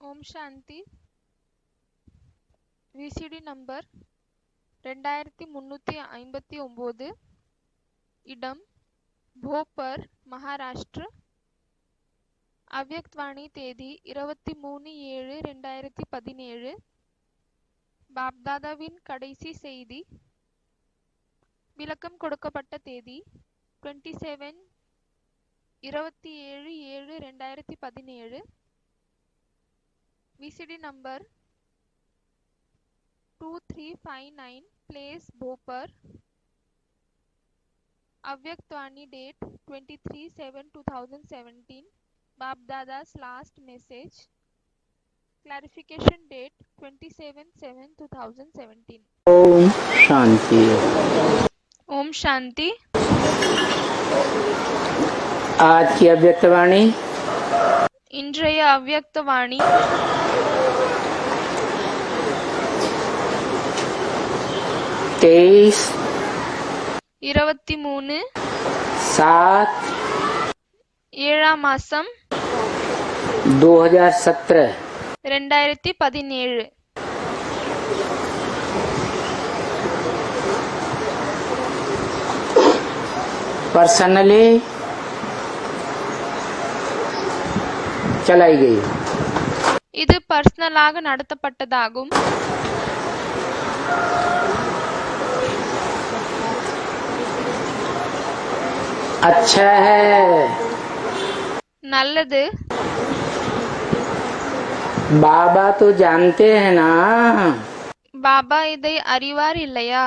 Om Shanti VCD number 2359 idem Bhopar Maharashtra अव्यक्तवाणी தேதி 23/7/2017 பாப்தாதாவின் கடைசி செய்தி விளக்கம் கொடுக்கப்பட்ட தேதி 27/7/2017 VCD number 2359 place Bhopar अव्यक्तवाणी date 23/7/2017 बाप दादा's last message clarification date 27/7/2017 Om Shanti. Om Shanti. आज की अव्यक्तवाणी இன்றைய அவ்யக்தவாணி 23/7/2017 2017 पर्सनली चलाई गई। இது பர்சனலாக நடத்தப்பட்டதாகும்। अच्छा है, நல்லது। बाबा तो जानते हैं ना। பாபா இதை அறிவார் இல்லையா?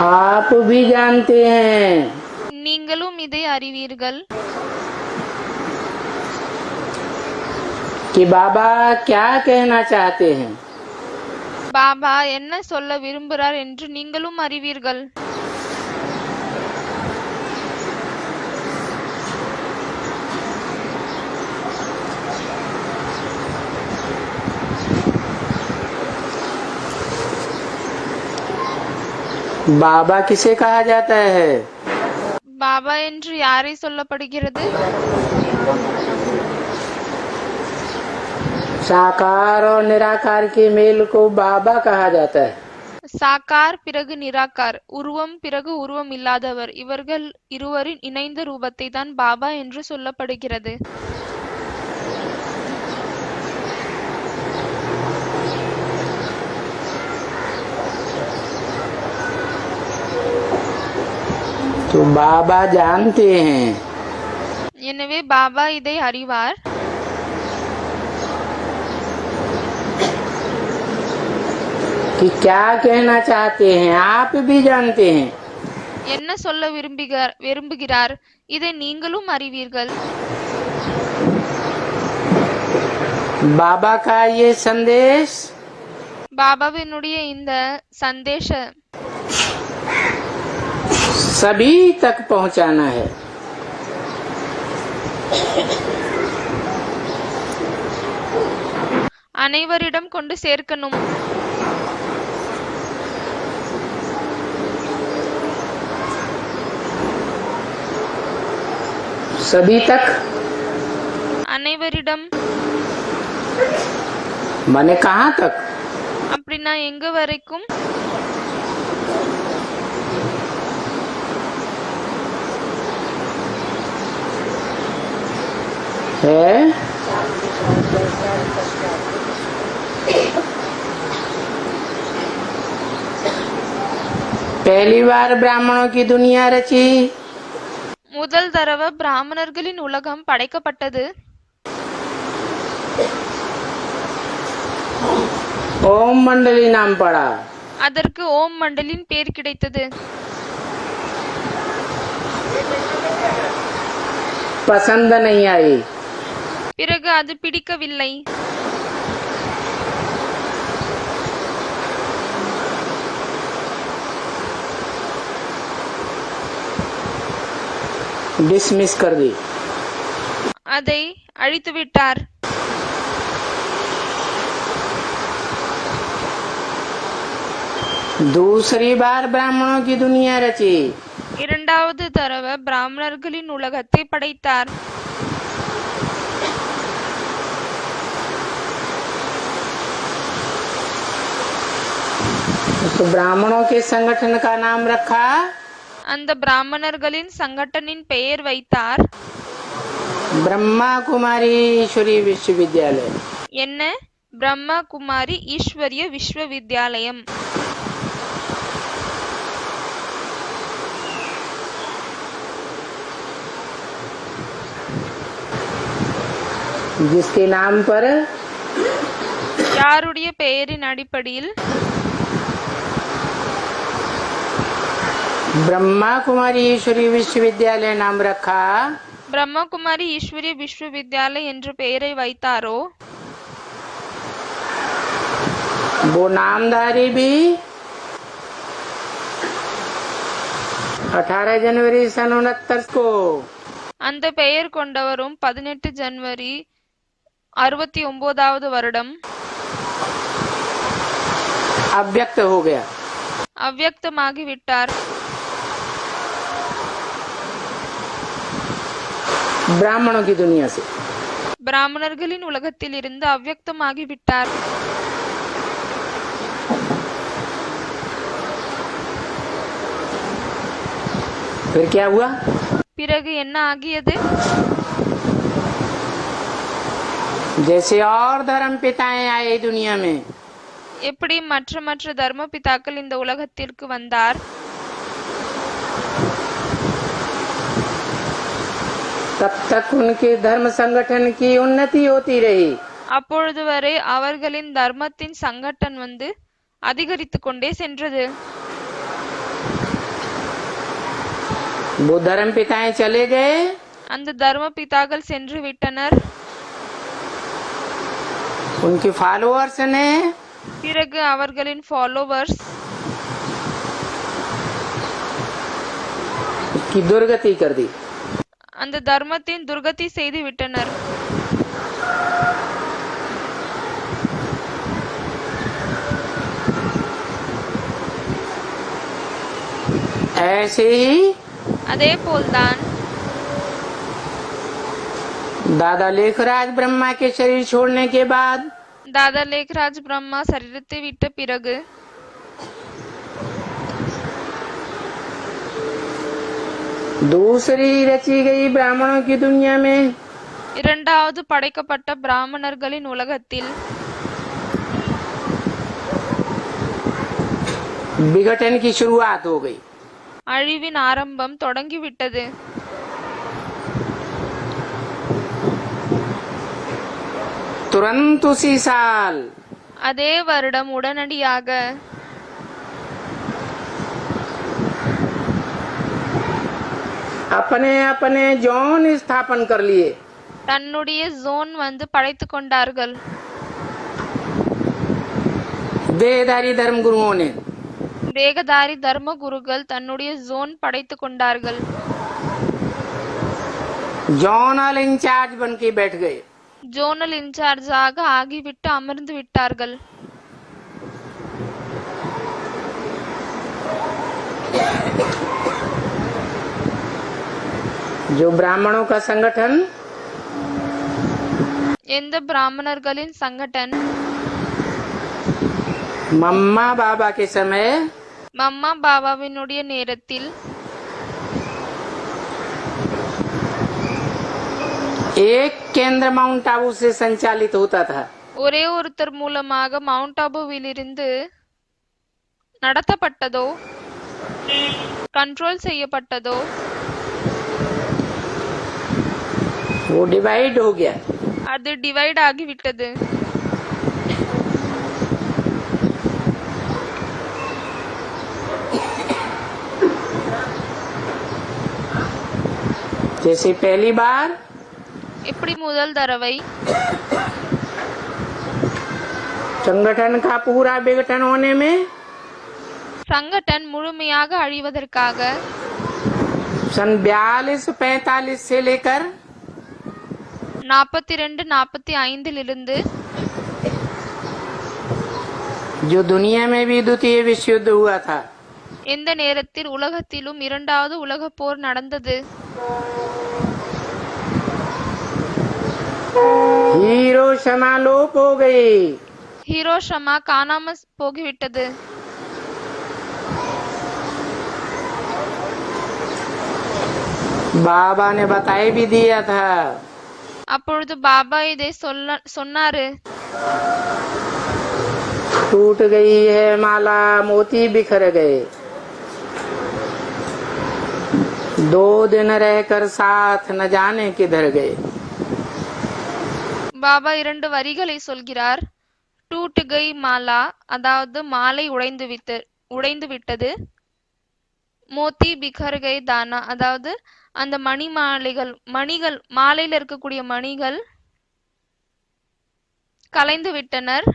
आप भी जानते हैं। நீங்களும் இதை அறிவீர்கள் कि बाबा क्या कहना चाहते हैं। பாபா என்ன சொல்ல விரும்புகிறார் என்று நீங்களும் அறிவீர்கள்। बाबा किसे कहा जाता है। பாபா என்று யாரை சொல்லப்படுகிறது? साकार और निराकार के मेल को बाबा कहा जाता है। சாக்கார் பிறகு நிராகார், உருவம் பிறகு உருவம் இல்லாதவர், இவர்கள் இருவரின் இணைந்த ரூபத்தை தான் பாபா என்று சொல்லப்படுகிறது। तो बाबा जानते हैं। எனவே பாபா இதை அறிவார்। कि क्या कहना चाहते हैं, आप भी जानते हैं। என்ன சொல்ல விரும்புகிறார் இதை நீங்களும் அறிவீர்கள்। बाबा का ये संदेश பாபாவினுடைய இந்த சந்தேஷ सभी तक पहुंचाना है। அனைவரிடம் கொண்டு சேர்க்கணும்। सभी तक அனைவரிடம் माने कहाँ तक। அப்படின்னா எங்க வரைக்கும்? है पहली बार ब्राह्मणों की दुनिया रची। முதல் தடவை பிராமணர்களின் உலகம் படைக்கப்பட்டது। ओम मंडली नाम पड़ा। அதற்கு ஓம் மண்டலின் பேர் கிடைத்தது। पसंद नहीं आई। பிறகு அது பிடிக்கவில்லை। डिसमिस कर दी। அதை அழித்துவிட்டார்। दूसरी बार ब्राह्मणों की दुनिया रची। இரண்டாவது தடவை பிராமணர்களின் உலகத்தை படைத்தார். तो ब्राह्मणों के संगठन का नाम रखा அந்த பிராமணர்களின் சங்கட்டனின் பெயர் வைத்தார் ब्रह्मा कुमारी ईश्वरी विश्वविद्यालय. என்ன? பிரம்மா குமாரி ஈஸ்வரிய விஸ்வவித்யாலயம். जिसके नाम पर யாருடைய பெயரின் அடிப்படையில் ब्रह्मा कुमारी ईश्वरी विश्वविद्यालय नाम रखा பிரம்மா குமாரி ஈஸ்வரிய விஸ்வவித்யாலய் என்ற பெயரை வைத்தாரோ वो नामधारी भी 18 जनवरी सन 69 को அந்த பெயர் கொண்டவரும் 18 ஜனவரி 69வது வருடம் अव्यक्त हो गया. அவ்யக்தமாகி விட்டார். ब्राह्मणों की दुनिया से. பிராமணர்களின் உலகத்தில் இருந்து அவ்யக்தமாகி விட்டார். फिर क्या हुआ? பிறகு என்ன ஆகியது? जैसे और धर्म पिताएं आए दुनिया में எப்படி மற்ற தர்ம பிதாக்கள் இந்த உலகத்திற்கு வந்தார் तब तक उनके धर्म संगठन की उन्नति होती रही. அப்பொழுது வரை அவர்களின் தர்மத்தின் சங்கட்டன் அதிகரித்துக் கொண்டே சென்றது. वो धर्म पिताएं चले गए. அந்த தர்ம பிதாக்கள் சென்று விட்டனர். उनके फॉलोअर्स ने பிறகு அவர்களின் ஃபாலோவர்ஸ் उसकी दुर्गति कर दी. அந்த தர்மத்தின் துர்கதி செய்து விட்டனர். ऐसे ही அதே போல்தான் दादा लेखराज ब्रह्मा के शरीर छोड़ने के बाद தாதா லேக்ராஜ் பிரம்மா சரீரத்தை விட்ட பிறகு दूसरी रची गई ब्राह्मणों की दुनिया में இரண்டாவது படைக்கப்பட்ட பிராமணர்களின் உலகத்தில் विघटन की शुरुआत हो गई. அழிவின் ஆரம்பம் தொடங்கிவிட்டது. तुरंत उसी साल அதே வருடம் உடனடியாக अपने अपने जौन स्थापन कर लिए. தன்னுடைய ஜோன் படைத்துக் கொண்டார்கள். देहधारी धर्म गुरुओं ने தேகதாரி தர்ம குருக்கள் தன்னுடைய ஜோன் படைத்துக் கொண்டார்கள். जौनल इंचार्ज बन के बैठ गए. ஜோனல் இன்சார்ஜாக ஆகிவிட்டு அமர்ந்து விட்டார்கள். जो ब्राह्मणों का संगठन எந்த பிராமணர்களின் சங்கடன் मम्मा बाबा के समय மம்மா பாபாவினுடைய நேரத்தில் एक केंद्र माउंट आबू से संचालित होता था. ஒரே ஒருத்தர் மூலமாக மவுண்ட் ஆபுவிலிருந்து நடத்தப்பட்டதோ கண்ட்ரோல் செய்யப்பட்டதோ वो डिवाइड हो गया. அது டிவைட் ஆகிவிட்டது. जैसे पहली बार இப்படி முதல் தடவை संगठन का पूरा विघटन होने में சங்கடன் முழுமையாக அழிவதற்காக सन 42-45 से लेकर 42-45 இருந்து जो दुनिया में भी द्वितीय विश्व युद्ध हुआ था, எந்த நேரத்தில் உலகத்திலும் இரண்டாவது உலகப் போர் நடந்தது. हिरोशिमा लोप हो गई, ஹிரோஷிமா காணாம போகிவிட்டது. बाबा ने बताई भी दिया था। அப்பொழுது பாபா இதை சொன்னாரு. टूट गई है माला, मोती बिखर गए, 2 दिन रहकर साथ न जाने किधर गए। பாபா 2 வரிகளை சொல்கிறார். டூட் கை மாலா, அதாவது மாலை உடைந்து விட்டது. மோத்தி பிகர் கை தானா, அதாவது அந்த மணிகள் மாலையில் இருக்கக்கூடிய மணிகள் கலைந்து விட்டனர்.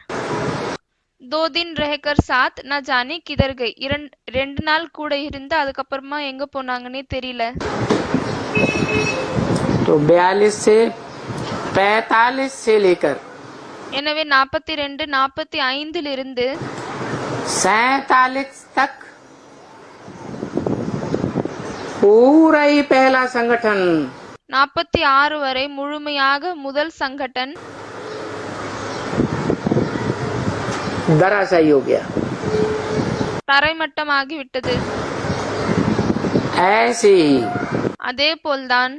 2 दिन रहकर साथ न जाने किधर गई, 2 நாள் கூட இருந்து அதுக்கப்புறமா எங்க போனாங்கன்னே தெரியல. तो 42 से 45 से लेकर எனவே 42 45 இருந்து 47 तक पूरा ही पहला संगठन 46 வரை முழுமையாக முதல் சங்கடன் धराशायी हो गया, தரைமட்டமாகிவிட்டது. ऐसे ही அதே போல்தான்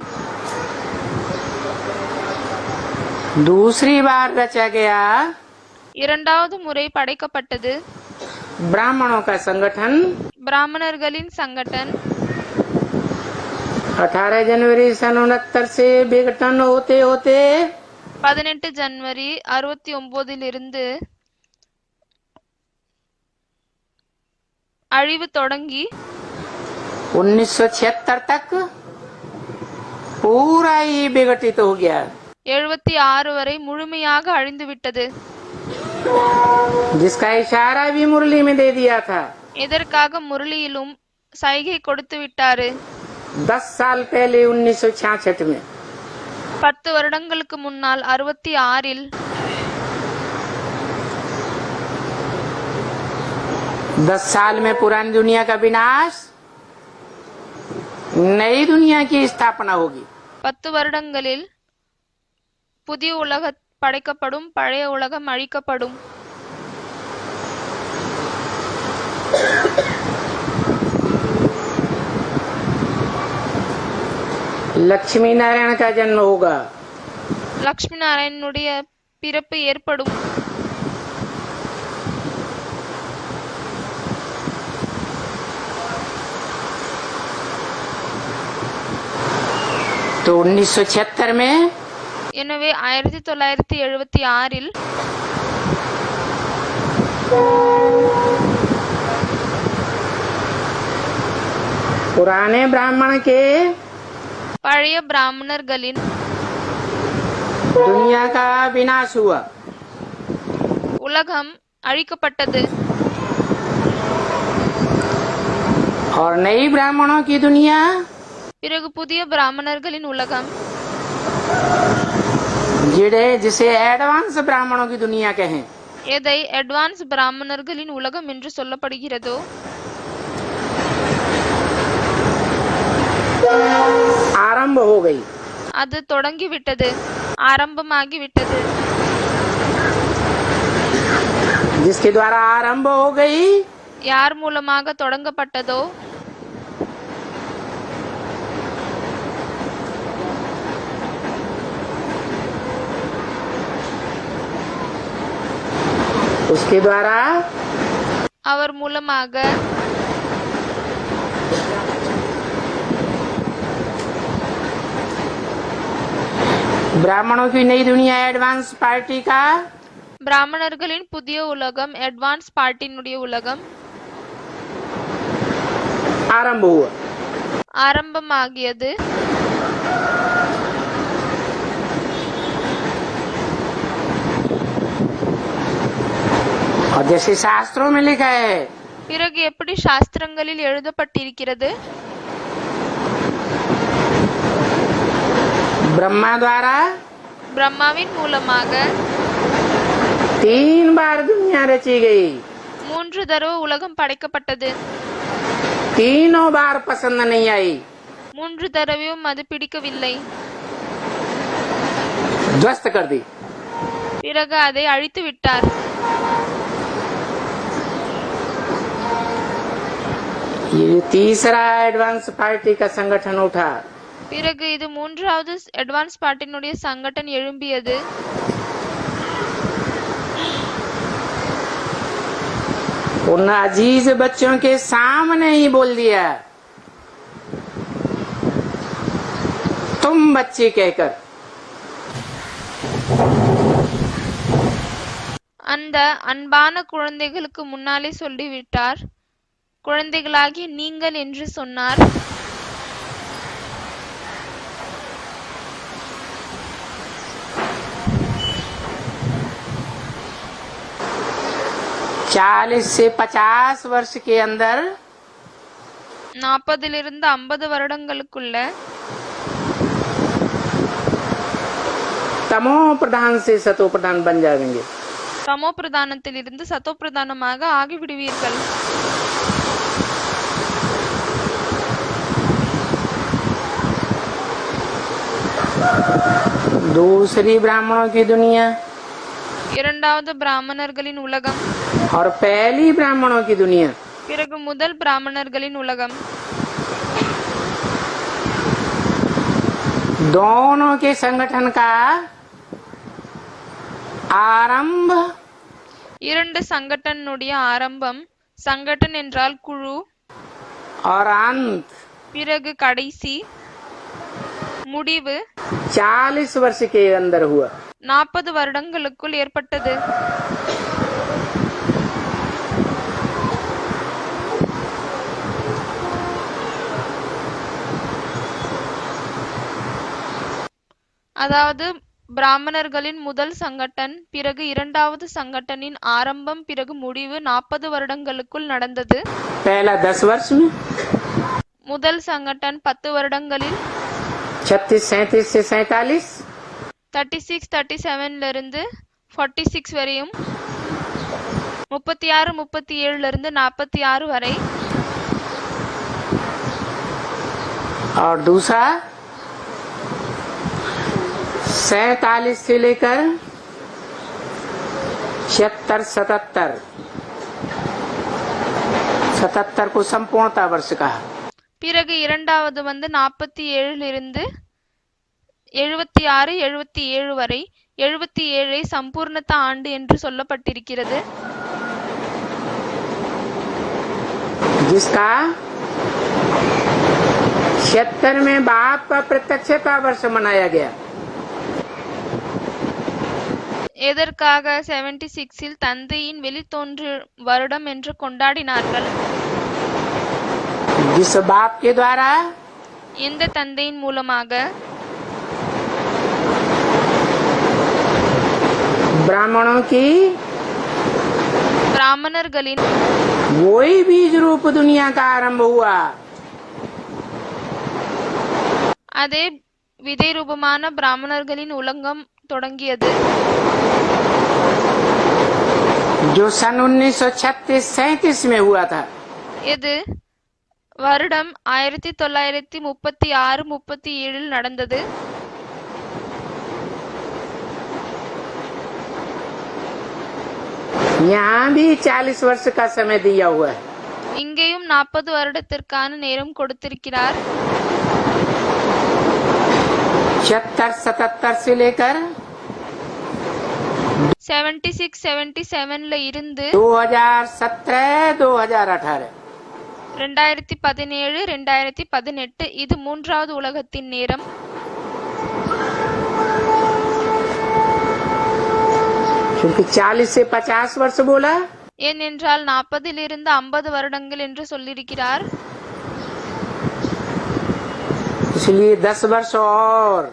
दूसरी बार रचा गया இரண்டாவது முறை படைக்கப்பட்டது ब्राह्मणों का संगठन। பிராமணர்களின் சங்கடன் 18 जनवरी सन 69 से विघटन होते होते 18 ஜனவரி 69 இருந்து அழிவு தொடங்கி 1976 तक पूरा ही विघटित हो गया, 76 வரை முழுமையாக அழிந்துவிட்டது. जिसका इशारा भी मुरली में दे दिया था। இதற்காக முரளியிலும் சைகை கொடுத்து விட்டாரு. 10 साल पहले 1966 में 10 வருடங்களுக்கு முன்னால் 66 10 साल में पुरानी दुनिया का विनाश, नई दुनिया की स्थापना होगी। 10 வருடங்களில் புதிய உலகம் படைக்கப்படும், பழைய உலகம் அழிக்கப்படும். लक्ष्मी नारायण का जन्म होगा, லக்ஷ்மி நாராயணனுடைய பிறப்பு ஏற்படும். तो 1976 में எனவே 1976 पुराने ब्राह्मण के பழைய பிராமணர்களின் दुनिया का विनाश हुआ, உலகம் அழிக்கப்பட்டது. और नई ब्राह्मणों की दुनिया பிறகு புதிய பிராமணர்களின் உலகம், जिसे एडवांस ब्राह्मणों की दुनिया कहें, எதை அட்வான்ஸ் பிராமணர்களின் உலகம் என்று சொல்லப்படுகிறதோ आरंभ हो गई। அது தொடங்கிவிட்டது, ஆரம்பமாகிவிட்டது. जिसके द्वारा आरंभ हो गई, யார் மூலமாக தொடங்கப்பட்டதோ उसके द्वारा அவர் மூலமாக ब्राह्मणों की नई दुनिया एडवांस पार्टी का பிராமணர்களின் புதிய உலகம், அட்வான்ஸ் பார்ட்டினுடைய உலகம் आरंभ हुआ। ஆரம்பமாகியது. और जैसे शास्त्रों में लिखा है, பிறகு எப்படி சாஸ்திரங்களில் எழுதப்பட்டிருக்கிறது, ब्रह्मा द्वारा பிரம்மாவின் மூலமாக 3 बार दुनिया रची गई। மூன்று தடவை உலகம் படைக்கப்பட்டது. तीनों बार पसंद नहीं आई, மூன்று தடவையும் அது பிடிக்கவில்லை. ध्वस्त कर दी. பிறகு அதை அழித்து விட்டார். ये तीसरा एडवांस पार्टी का संगठन उठा. பிறகு இது மூன்றாவது அட்வான்ஸ் பார்ட்டினுடைய சங்கடன் எழும்பியது. उन अजीज बच्चों के सामने ही बोल दिया, तुम बच्चे कहकर. அந்த அன்பான குழந்தைகளுக்கு முன்னாலே சொல்லிவிட்டார், குழந்தைகளாகிய நீங்கள் என்று சொன்னார். चालीस से 50 वर्ष के अंदर 40 50 வருடங்களுக்குள்ள तमो प्रधान से सतो प्रधान बन जाएंगे. தமோ பிரதானத்திலிருந்து சத்தோ பிரதானமாக ஆகிவிடுவீர்கள். दूसरी ब्राह्मणों की दुनिया இரண்டாவது பிராமணர்களின் உலகம், और पहली ब्राह्मणों की दुनिया. பிறகு முதல் பிராமணர்களின் உலகம். दोनों के संगठन का आरंभ இரண்டு சங்கடனுடைய ஆரம்பம், சங்கடன் என்றால் குழு, और अंत பிறகு கடைசி முடிவு 40 वर्ष के अंदर हुआ. 40 வருடங்களுக்குள் ஏற்பட்டது. அதாவது பிராமணர்களின் முதல் சங்கடன், பிறகு இரண்டாவது சங்கடனின் ஆரம்பம், பிறகு முடிவு 40 வருடங்களுக்குள் நடந்தது. पहला 10 वर्ष में, முதல் சங்கடன் 10 வருடங்களில் 36 37 से 47, 36 37 இருந்து 46 வரையும், 36 37 இருந்து 46 வரை. और दूसरा 47 से लेकर 76 77 77 को संपूर्णता वर्ष कहा. பிறகு இரண்டாவது 47 இருந்து 76 77 வரை. 77 சம்பூர்ணதா ஆண்டு என்று சொல்லப்பட்டிருக்கிறது. जिसका 76 में बाप का प्रत्यक्षता वर्ष मनाया गया. எதற்காக 76 தந்தையின் வெளித்தோன்று வருடம் என்று கொண்டாடினார்கள்? जिस बाप के द्वारा எந்த தந்தையின் மூலமாக? ब्राह्मणों की பிராமணர்களின் वही बीज रूप दुनिया का आरंभ हुआ. அதே விதை ரூபமான பிராமணர்களின் உலகம் தொடங்கியது. जो सन 1936-37 में हुआ था. இது வருடம் 1936 37 நடந்தது. यहाँ भी 40 वर्ष का समय दिया हुआ है. இங்கேயும் 40 வருடத்திற்கான நேரம் கொடுத்திருக்கிறார். 76-77 से लेकर 76 77 இருந்து 2017-2018 2017 2018 இது மூன்றாவது உலகத்தின் நேரம். क्योंकि 40 से 50 वर्ष बोला, ஏனென்றால் 40 50 வருடங்கள் என்று சொல்லியிருக்கிறார். इसलिए 10 वर्ष और.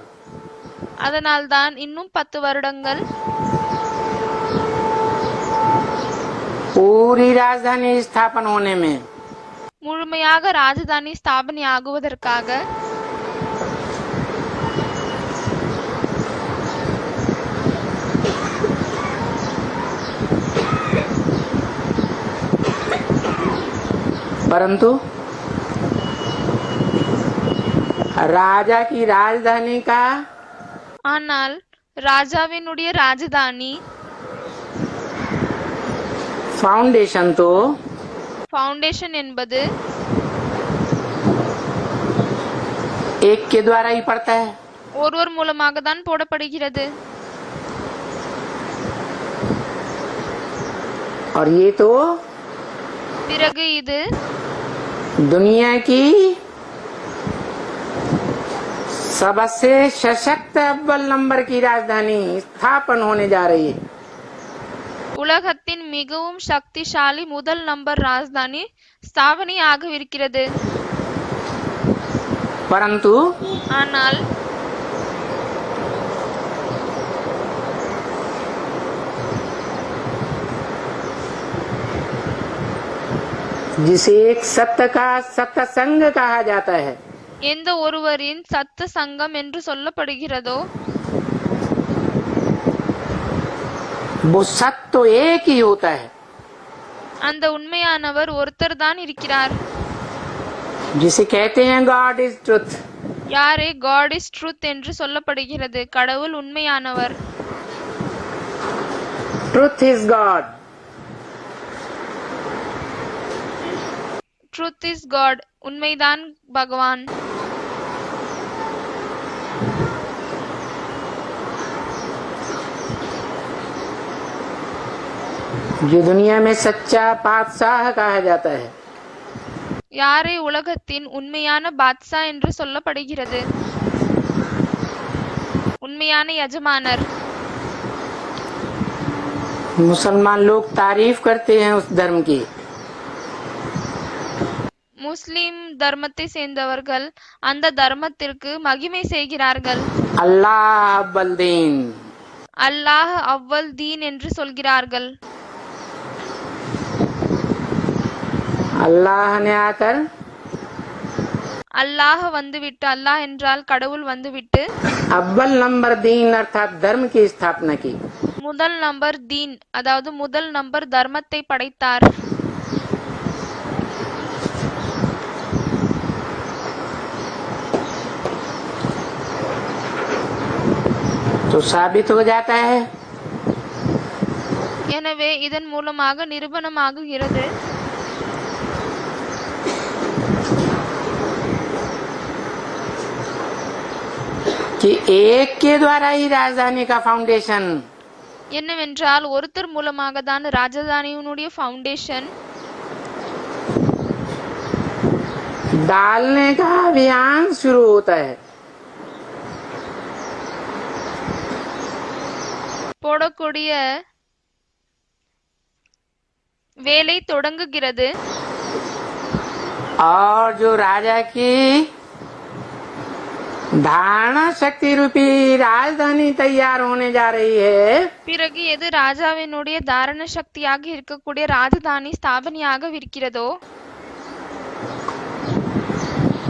அதனால்தான் இன்னும் 10 வருடங்கள் पूरी राजधानी स्थापन होने में முழுமையாக ராஜதானி ஸ்தாபனை ஆகுவதற்காக. परंतु राजा की राजधानी का ஆனால் ராஜாவினுடைய ராஜதானி फाउंडेशन तो ஃபவுண்டேஷன் என்பது एक के द्वारा ही पड़ता है। ஒருவர் மூலமாக தான் போடப்படுகிறது. और ये तो பிறகு இது दुनिया की सबसे सशक्त अव्वल नंबर की राजधानी स्थापन होने जा रही है। உலகத்தின் மிகவும் சக்திசாலி முதல் நம்பர் ராஜதானி ஸ்தாபனை ஆகவிருக்கிறது. परंतु ஆனால் जिसे एक सत्य का सत्संग कहा जाता है, எந்த ஒருவரின் சத்த சங்கம் என்று சொல்லப்படுகிறதோ वो सत्य तो एक ही होता है। அந்த உண்மையானவர் ஒருத்தர் தான் இருக்கிறார். जिसे कहते हैं गॉड इज ट्रुथ। யாரே காட் இஸ் ட்ரூத் என்று சொல்லப்படுகிறது. கடவுள் உண்மையானவர். Truth is God. Truth is God. உண்மைதான் பகவான். जो दुनिया में सच्चा बादशाह कहा जाता है, யாரே உலகத்தின் உண்மையான பாத்ஷா என்று சொல்லப்படுகிறது. உண்மையான எஜமானர். मुसलमान लोग तारीफ करते हैं उस धर्म की। முஸ்லிம் தர்மத்தை சேர்ந்தவர்கள் அந்த தர்மத்திற்கு மகிமை செய்கிறார்கள். अल्लाह अव्वल दीन। அல்லாஹ் அவ்வல் தீன் என்று சொல்கிறார்கள். अल्लाह ने आकर அல்லாஹ் வந்துவிட்டு, அல்லாஹ் என்றால் கடவுள் வந்துவிட்டு अव्वल नंबर दीन अर्थात धर्म की स्थापना की। முதல் நம்பர் தீன் அதாவது முதல் நம்பர் தர்மத்தை படைத்தார். तो साबित हो जाता है எனவே இதன் மூலமாக நிரூபணமாகுகிறது कि एक के द्वारा ही राजधानी का फाउंडेशन என்னவென்றால் ஒருத்தர் மூலமாக தான் ராஜதானியினுடைய ஃபவுண்டேஷன் डालने का अभियान शुरू होता है। போடக்கூடிய வேலை தொடங்குகிறது. और जो राजा की धारणा शक्ति रूपी राजधानी तैयार होने जा रही है, பிறகு எது ராஜாவினுடைய தாரண சக்தியாக இருக்கக்கூடிய ராஜதானி ஸ்தாபனையாகவிருக்கிறதோ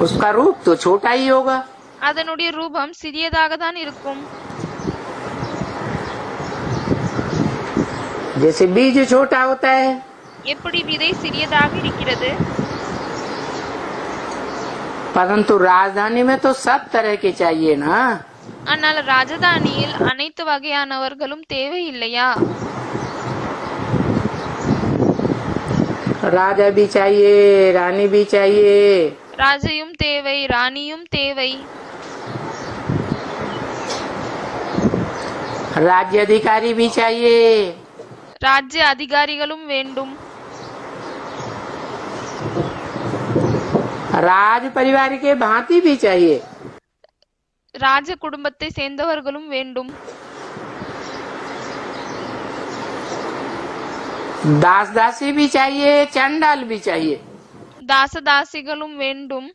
उसका रूप तो छोटा ही होगा। அதனுடைய ரூபம் சிறியதாக தான் இருக்கும். जैसे बीज छोटा होता है, எப்படி விதை சிறியதாக இருக்கிறது, परंतु राजधानी में तो सब तरह के चाहिए ना। ஆனால் ராஜதானியில் அனைத்து வகையானவர்களும் தேவை இல்லையா? राजा भी चाहिए, रानी भी चाहिए, ராஜையும் தேவை, ராணியும் தேவை, राज्य अधिकारी भी चाहिए, ராஜ்ய அதிகாரிகளும் வேண்டும், राज परिवार के भांति भी चाहिए, ராஜ குடும்பத்தை சேர்ந்தவர்களும் வேண்டும், दास दासी भी चाहिए, चंडाल भी चाहिए, தாசதாசிகளும் வேண்டும்,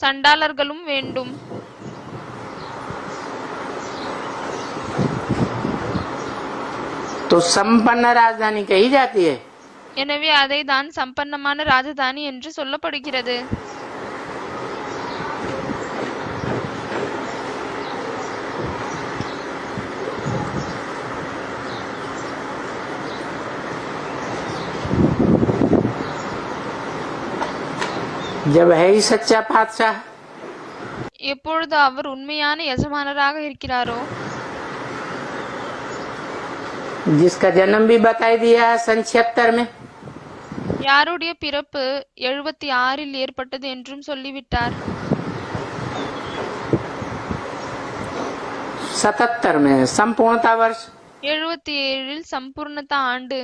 சண்டாளர்களும் வேண்டும். तो संपन्न राजधानी कही जाती है। எனவே அதை தான் சம்பன்னமான ராஜதானி என்று சொல்லப்படுகிறது. जब है ही सच्चा पातशाह, எப்பொழுது அவர் உண்மையான எஜமானராக இருக்கிறாரோ, जिसका जन्म भी बताई दिया है सन 76 में, யாருடைய பிறப்பு 76 ஏற்பட்டது என்றும் சொல்லிவிட்டார். 77 में संपूर्णता वर्ष, 77 சம்பூர்ணதா ஆண்டு.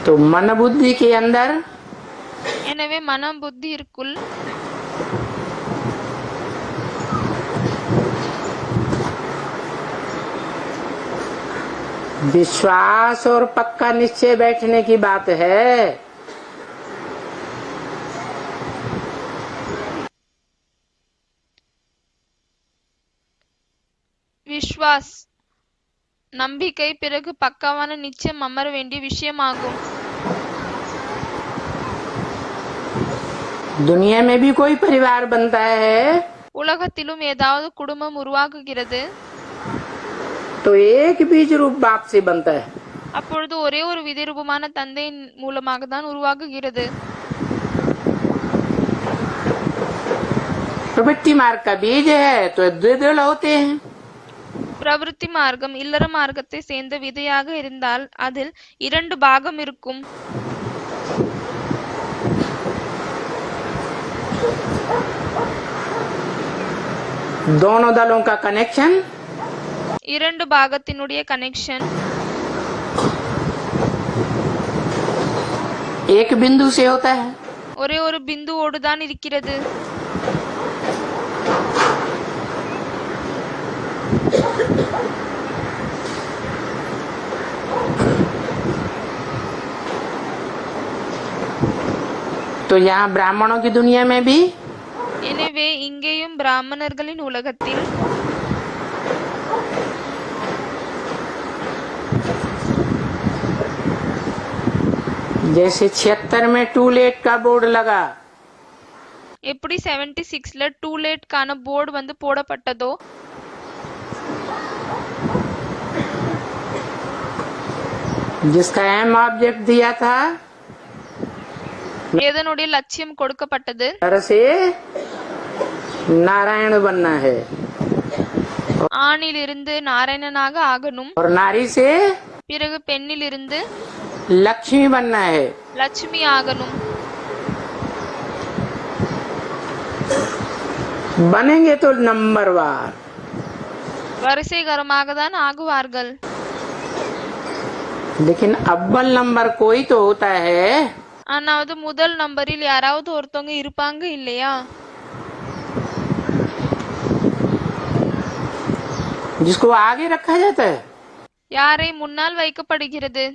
तो मन बुद्धि के अंदर எனவே மனம் புத்தியிற்குள் विश्वास और पक्का निश्चय बैठने की बात है। விஸ்வாஸ் நம்பிக்கை, பிறகு பக்காவான நிச்சயம் அமர வேண்டிய விஷயமாகும். दुनिया में भी कोई परिवार बनता है உலகத்திலும் ஏதாவது குடும்பம் உருவாகுகிறது. तो एक बीज रूप बाप से बनता है। அப்பொழுது ஒரே ஒரு விதிரூபமான தந்தையின் மூலமாக தான் உருவாகுகிறது. प्रवृत्ति मार्ग का बीज है तो द्विदल होते हैं। பிரவிற்த்தி மார்க்கம் இல்லற மார்க்கத்தை சேர்ந்த விதையாக இருந்தால் அதில் 2 பாகம் இருக்கும். दोनों दलों का कनेक्शन 2 பாகத்தினுடைய கனெக்ஷன் एक बिंदु से होता है। ஒரே ஒரு பிந்துவோடு தான் இருக்கிறது. तो यहाँ ब्राह्मणों की दुनिया में भी எனவே இங்கேயும் பிராமணர்களின் உலகத்தில் जैसे 76 में टू लेट का बोर्ड लगा, எப்படி 76ல டூ லேட்கான போர்டு வந்து போடப்பட்டதோ, जिसका एम ऑब्जेक्ट दिया था எதனுடைய லட்சியம் கொடுக்கப்பட்டது, नर से नारायण बनना है ஆணிலிருந்து நாராயணனாக ஆகணும், और नारी से பிறகு பெண்ணிலிருந்து लक्ष्मी बनना है। லட்சுமி ஆகணும். बनेंगे तो नंबरवार, வரிசைகரமாக தான் ஆகுவார்கள். लेकिन अव्वल नंबर कोई तो होता है ஆனாவது முதல் நம்பரில் யாராவது ஒருத்தவங்க இருப்பாங்க இல்லையா, जिसको आगे रखा जाता है। யாரை முன்னால் வைக்கப்படுகிறது.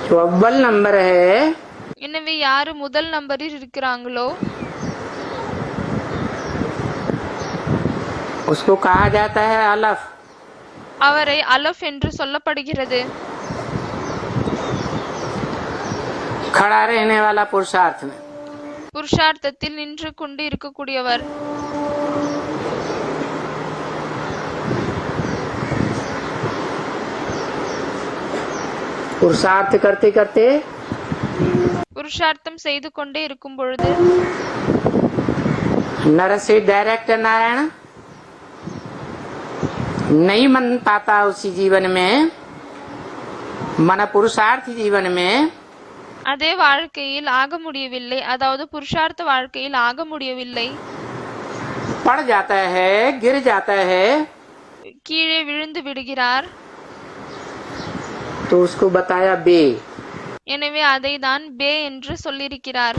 जो अव्वल नंबर है எனவே யாரு முதல் நம்பரில் இருக்கிறாங்களோ उसको कहा जाता है अलफ। அவரை அலஃப் என்று சொல்லப்படுகிறது. खड़ा रहने वाला पुरुषार्थ में। புருஷார்த்தத்தில் நின்று கொண்டு இருக்கக்கூடியவர். पुरुषार्थ करते करते புருஷார்த்தம் செய்து கொண்டே இருக்கும் பொழுது नर से डायरेक्ट नारायण नहीं मन पाता उसी जीवन में, मन पुरुषार्थ जीवन में அதே வாழ்க்கையில் ஆக முடியவில்லை, அதாவது புருஷார்த்த வாழ்க்கையில் ஆக முடியவில்லை, पड़ जाता है, गिर जाता है, கீழே விழுந்து விடுகிறார். तो उसको बताया बे। எனவே அதை தான் பே என்று சொல்லியிருக்கிறார்.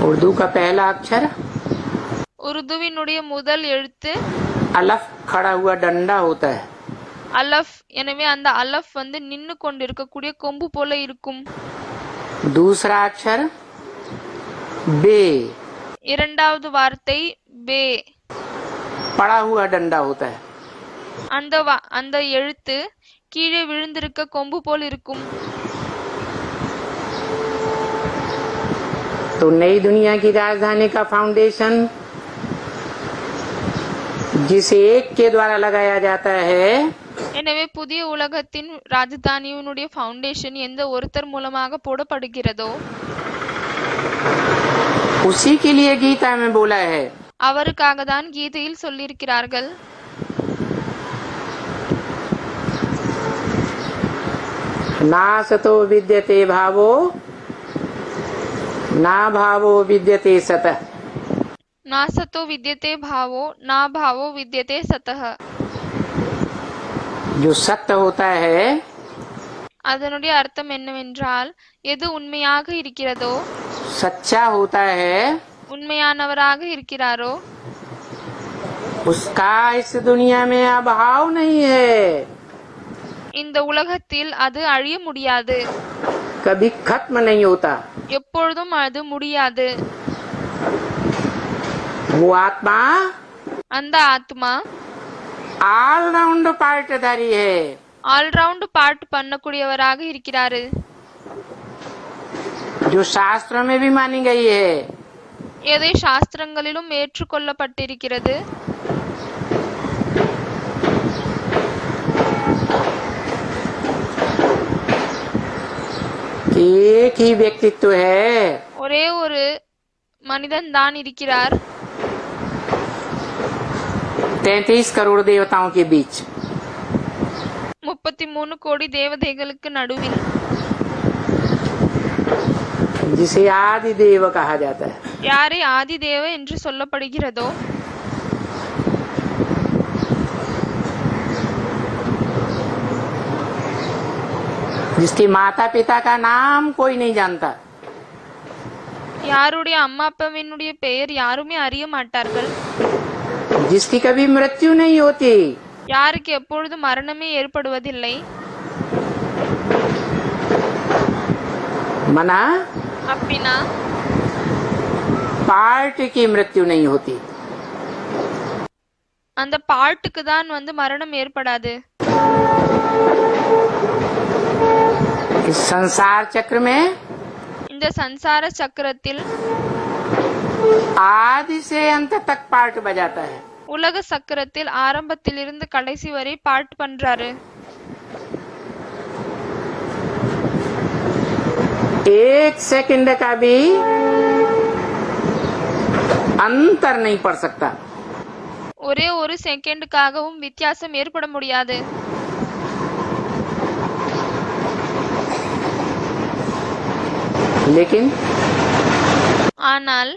उर्दू का पहला अक्षर உருதுவினுடைய முதல் எழுத்து अलफ खड़ा हुआ डंडा होता है। அலஃப். எனவே அந்த அலஃப் வந்து நின்னு கொண்டிருக்கக்கூடிய கொம்பு போல இருக்கும். दूसरा अक्षर बे, இரண்டாவது வார்த்தை பே. पड़ा हुआ डंडा होता है। அந்த எழுத்து கீழே விழுந்திருக்க கொம்பு போல் இருக்கும். तो नई दुनिया की राजधानी का फाउंडेशन जिस एक के द्वारा लगाया जाता है, எனவே புதிய உலகத்தின் ராஜதானியினுடைய ஃபவுண்டேஷன் எந்த ஒருத்தர் மூலமாக போடப்படுகிறதோ उसी के लिए गीता में बोला है, அவருக்காக தான் கீதையில் சொல்லியிருக்கிறார்கள். नासतो विद्यते भावो ना भावो विद्यते सतः. நாசத்தோ வித்யதே பாவோ நா பாவோ வித்யதே சதஹ. जो सत्य होता है அதனுடைய அர்த்தம் என்னவென்றால் எது உண்மையாக இருக்கிறதோ, सच्चा होता है, உண்மையானவராக இருக்கிறாரோ उसका इस दुनिया में अभाव नहीं है, இந்த உலகத்தில் அது அழிய முடியாது, कभी खत्म नहीं होता. எப்பொழுதும் அது முடியாது. वो आत्मा அந்த ஆத்மா ऑलराउंड पार्टधारी है. ஆல்ரவுண்ட் பார்ட் பண்ணக்கூடியவராக இருக்கிறாரு. जो शास्त्रों में भी मानी गई है. எதை சாஸ்திரங்களிலும் ஏற்றுக்கொள்ளப்பட்டிருக்கிறது. एक ही व्यक्तित्व है, ஒரே ஒரு மனிதன் தான் இருக்கிறார் 33 करोड़ देवताओं के बीच. 33 கோடி தேவதைகளுக்கு நடுவில், जिसे आदि देव कहा जाता है. யாரை ஆதிதேவ என்று சொல்லப்படுகிறதோ जिसके माता पिता का नाम कोई नहीं जानता, யாருடைய அம்மா அப்பாவினுடைய பெயர் யாருமே அறிய மாட்டார்கள், जिसकी कभी मृत्यु नहीं होती, யாருக்கு எப்பொழுது மரணமே ஏற்படுவதில்லை. मना அப்படின்னா पार्ट की मृत्यु नहीं होती. அந்த பாட்டுக்கு தான் மரணம் ஏற்படாது. इस संसार चक्र में இந்த சம்சார சக்கரத்தில் आदि से अंत तक पार्ट बजाता है. உலக சக்கரத்தில் ஆரம்பத்திலிருந்து கடைசி வரை பாட்டு பண்றாரு. एक सेकंड का भी अंतर नहीं पड़ सकता. ஒரே ஒரு செகண்டுக்காகவும் வித்தியாசம் ஏற்பட முடியாது. लेकिन ஆனால்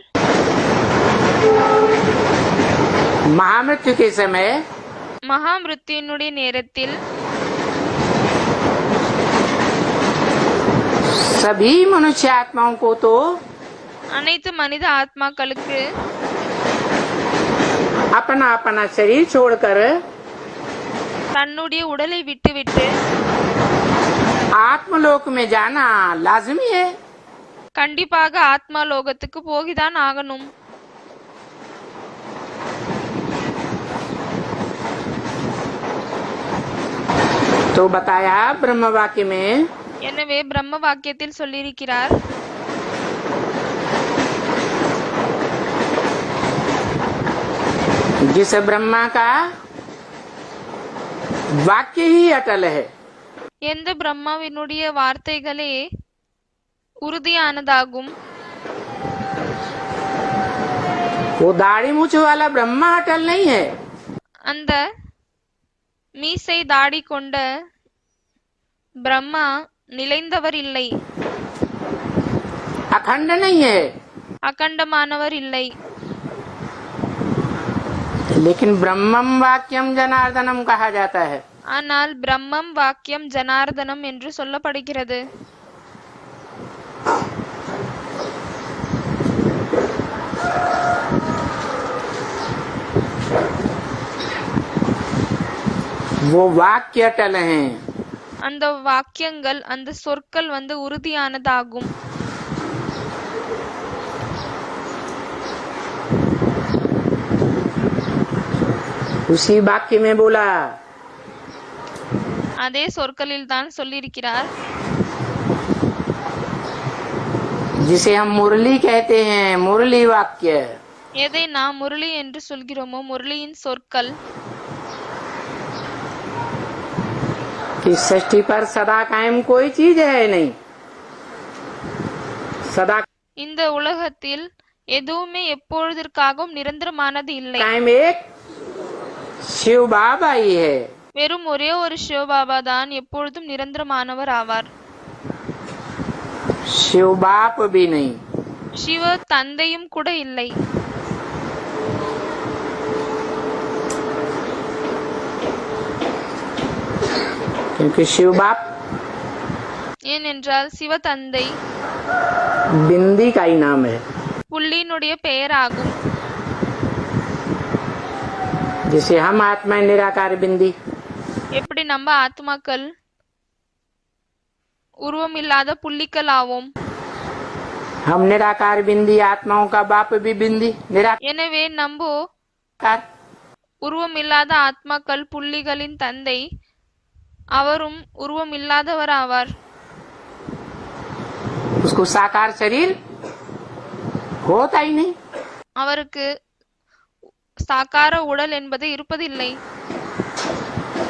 महामृत्यु के समय மகாமிருத்தியினுடைய நேரத்தில் सभी मनुष्य आत्माओं को तो அனைத்து மனித ஆத்மாக்களுக்கு अपना अपना शरीर छोड़कर தன்னுடைய உடலை விட்டுவிட்டு आत्मलोक में जाना लाजमी है. கண்டிப்பாக ஆத்மா லோகத்துக்கு போகிதான் ஆகணும். तो बताया ब्रह्म वाक्य में, எனவே பிரம்ம வாக்கியத்தில் சொல்லியிருக்கிறார், जिस ब्रह्मा का वाक्य ही अटल है, எந்த பிரம்மாவினுடைய வார்த்தைகளே உறுதியானதாகும். वो दाढ़ी मूछ वाला ब्रह्मा अटल नहीं है. அந்த மீசை தாடி கொண்ட பிரம்மா நிலைந்தவர் இல்லை, अखंड नहीं है. அகண்டமானவர் இல்லை. लेकिन ब्रह्मम वाक्यम जनार्दनम कहा जाता है. ஆனால் பிரம்மம் வாக்கியம் ஜனார்தனம் என்று சொல்லப்படுகிறது. वो वाक्य अटल हैं. அந்த வாக்கியங்கள் அந்த சொற்கள் உறுதியானதாகும். उसी वाक्य में बोला, அதே சொற்களில் தான் சொல்லியிருக்கிறார், जिसे हम मुरली कहते हैं, मुरली वाक्य, எதை நாம் முரளி என்று சொல்கிறோமோ முரளியின் சொற்கள் कि षष्ठी पर सदा कायम कोई चीज है नहीं। सदा இந்த உலகத்தில் எதுவுமே எப்பொழுதற்காகவும் நிரந்தரமானது இல்லை. कायम एक शिव बाबा ही है। வெறும் ஒரே ஒரு சிவபாபா தான் எப்பொழுதும் நிரந்தரமானவர் ஆவார். शिव बाप भी नहीं। சிவ தந்தையும் கூட இல்லை. क्योंकि शिव बाप ஏனென்றால் சிவ தந்தை बिंदी का ही नाम है, புள்ளியினுடைய பெயர் ஆகும். जिसे हम आत्मा निराकार बिंदी, எப்படி நம்ம ஆத்மாக்கள் உருவம் இல்லாத புள்ளிகள் ஆவோம். हम निराकार बिंदी, आत्माओं का बाप भी बिंदी எனவே நம்ம निराकार। உருவம் இல்லாத ஆத்மாக்கள் புள்ளிகளின் தந்தை, அவரும் உருவம் இல்லாதவர் ஆவார். उसको साकार शरीर होता ही नहीं, அவருக்கு சாக்கார உடல் என்பது இருப்பதில்லை.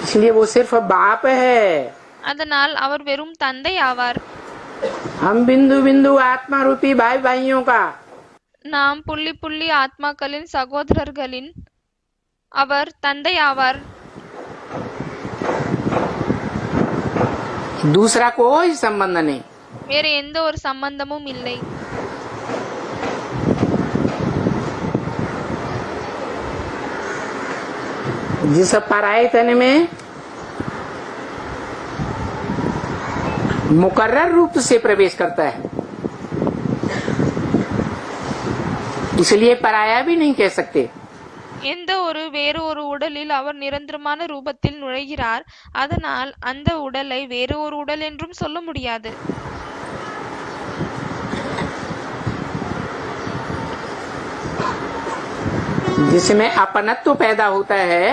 इसलिए वो सिर्फ बाप है। அதனால் அவர் வெறும் தந்தை ஆவார். हम बिंदु बिंदु आत्मा रूपी भाई भाइयों का நாம் புள்ளி புள்ளி ஆத்மாக்களின் சகோதரர்களின் அவர் தந்தை ஆவார். दूसरा कोई संबंध नहीं। வேற எந்த ஒரு சம்பந்தமும் இல்லை. जिस पराये तन में मुकर्रर रूप से प्रवेश करता है, इसलिए पराया भी नहीं कह सकते। எந்த ஒரு வேறு ஒரு உடலில் அவர் நிரந்தரமான ரூபத்தில் நுழைகிறார், அதனால் அந்த உடலை வேறு ஒரு உடல் என்றும் சொல்ல முடியாது. जिसमें अपनत्व पैदा होता है,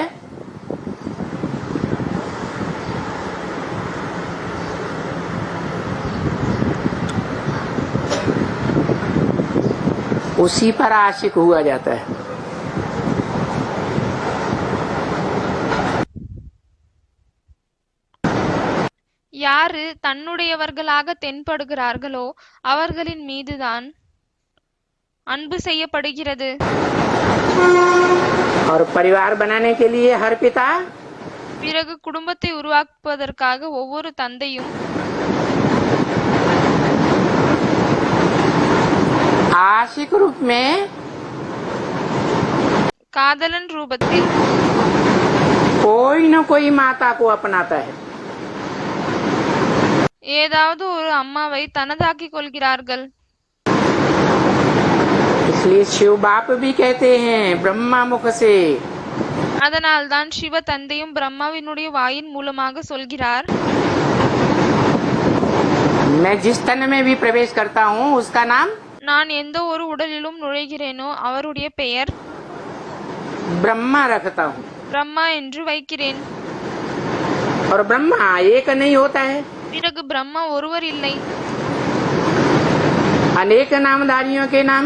उसी पर आशिक हुआ जाता है। யாரு தன்னுடையவர்களாக தென்படுகிறார்களோ அவர்களின் மீதுதான் அன்பு செய்யப்படுகிறது. और परिवार बनाने के लिए हर पिता பிறகு குடும்பத்தை உருவாக்குவதற்காக ஒவ்வொரு தந்தையும் आशिक रूप में காதலன் ரூபத்தில் कोई न कोई माता को अपनाता है। ஏதாவது ஒரு அம்மாவை தனதாக்கிக் கொள்கிறார்கள். इसलिए शिव बाप भी कहते हैं ब्रह्मा मुख से, அதனால்தான் சிவ தந்தையும் பிரம்மாவினுடைய வாயின் மூலமாக சொல்கிறார், मैं जिस तन में भी प्रवेश करता हूँ उसका नाम நான் எந்த ஒரு உடலிலும் நுழைகிறேனோ அவருடைய பெயர் ब्रह्मा रखता हूँ। பிரம்மா என்று வைக்கிறேன். और ब्रह्मा एक नहीं होता है, பிறகு பிரம்மா ஒருவர் இல்லை, अनेक नामधारियों के नाम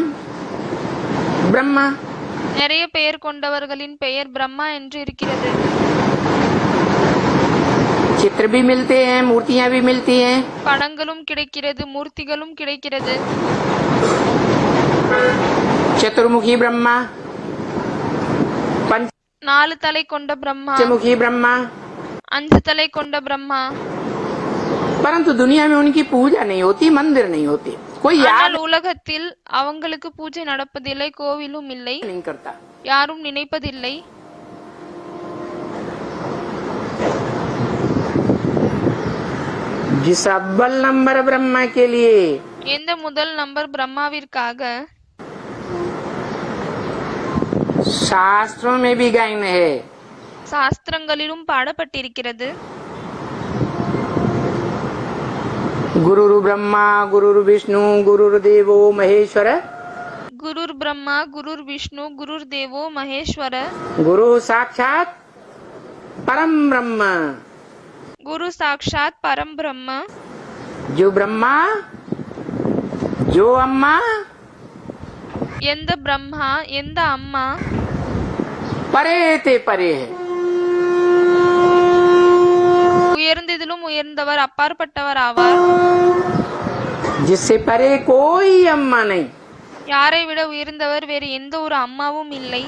ब्रह्मा। நிறைய பெயர் கொண்டவர்களின் பெயர் பிரம்மா என்று இருக்கிறது. चित्र भी मिलते हैं, मूर्तियाँ भी मिलती हैं। படங்களும் கிடைக்கிறது, மூர்த்திகளும் கிடைக்கிறது. चतुर्मुखी ब्रह्मा, நாலு தலை கொண்ட பிரம்மா, पंचमुखी ब्रह्मा, 5 தலை கொண்ட பிரம்மா. परंतु दुनिया में उनकी पूजा नहीं होती, मंदिर नहीं होते, कोई याद ஆனால் உலகத்தில் அவங்களுக்கு பூஜை நடப்பதில்லை, கோவிலும் இல்லை, नहीं करता। யாரும் நினைப்பதில்லை. जिस अव्वल नंबर ब्रह्मा के लिए எந்த முதல் நம்பர் பிரம்மாவிற்காக शास्त्रों में भी गायन है, சாஸ்திரங்களிலும் பாடப்பட்டிருக்கிறது, गुरुरु ब्रह्मा गुरुरु विष्णु गुरुरु देवो महेश्वर, குருர் பிரம்மா, குருர் விஷ்ணு, குருர் தேவோ மகேஸ்வர, गुरु साक्षात परम ब्रह्म। குரு சாக்ஷாத் பரம் பிரம்ம, जो ब्रह्मा जो अम्मा எந்த பிரம்மா எந்த அம்மா परे ते परे है, உயர்ந்ததிலும் உயர்ந்தவர் அப்பாற்பட்டவர் ஆவார். जिससे परे कोई अम्मा नहीं. யாரை விட உயர்ந்தவர் வேறு எந்த ஒரு அம்மாவும் இல்லை.